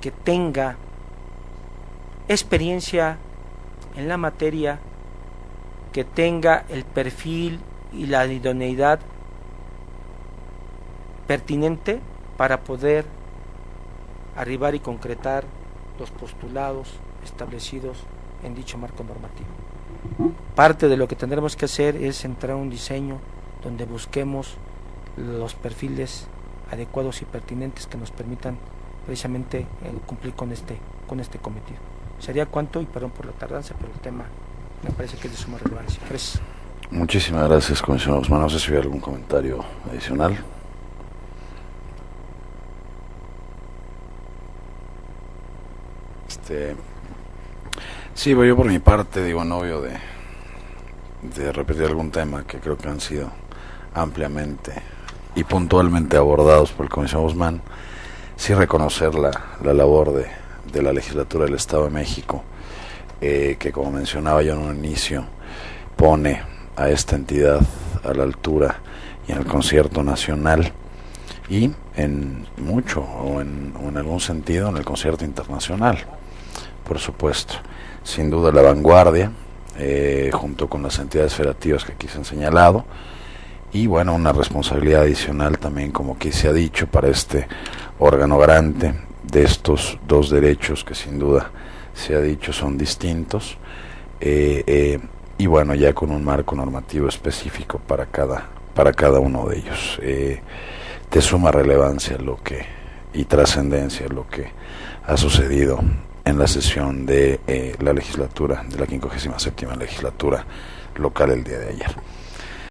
B: que tenga experiencia en la materia, que tenga el perfil y la idoneidad pertinente para poder arribar y concretar los postulados establecidos en dicho marco normativo. Parte de lo que tendremos que hacer es entrar a un diseño donde busquemos los perfiles adecuados y pertinentes que nos permitan precisamente cumplir con este cometido. Sería cuanto, y perdón por la tardanza, pero el tema me parece que es de suma relevancia. Gracias.
A: Muchísimas gracias, comisionado Guzmán. No sé si hay algún comentario adicional. Sí, voy yo por mi parte, digo, novio de repetir algún tema que creo que han sido ampliamente y puntualmente abordados por el comisionado Guzmán. Sí reconocer la labor de la legislatura del Estado de México, que como mencionaba yo en un inicio, pone a esta entidad a la altura y en el concierto nacional y en mucho o en algún sentido en el concierto internacional, por supuesto. Sin duda la vanguardia, junto con las entidades federativas que aquí se han señalado, y bueno, una responsabilidad adicional también, como aquí se ha dicho, para este órgano garante de estos dos derechos que sin duda se ha dicho son distintos, y bueno, ya con un marco normativo específico para cada uno de ellos, de suma relevancia y trascendencia lo que ha sucedido en la sesión de la legislatura, de la 57ª legislatura local el día de ayer.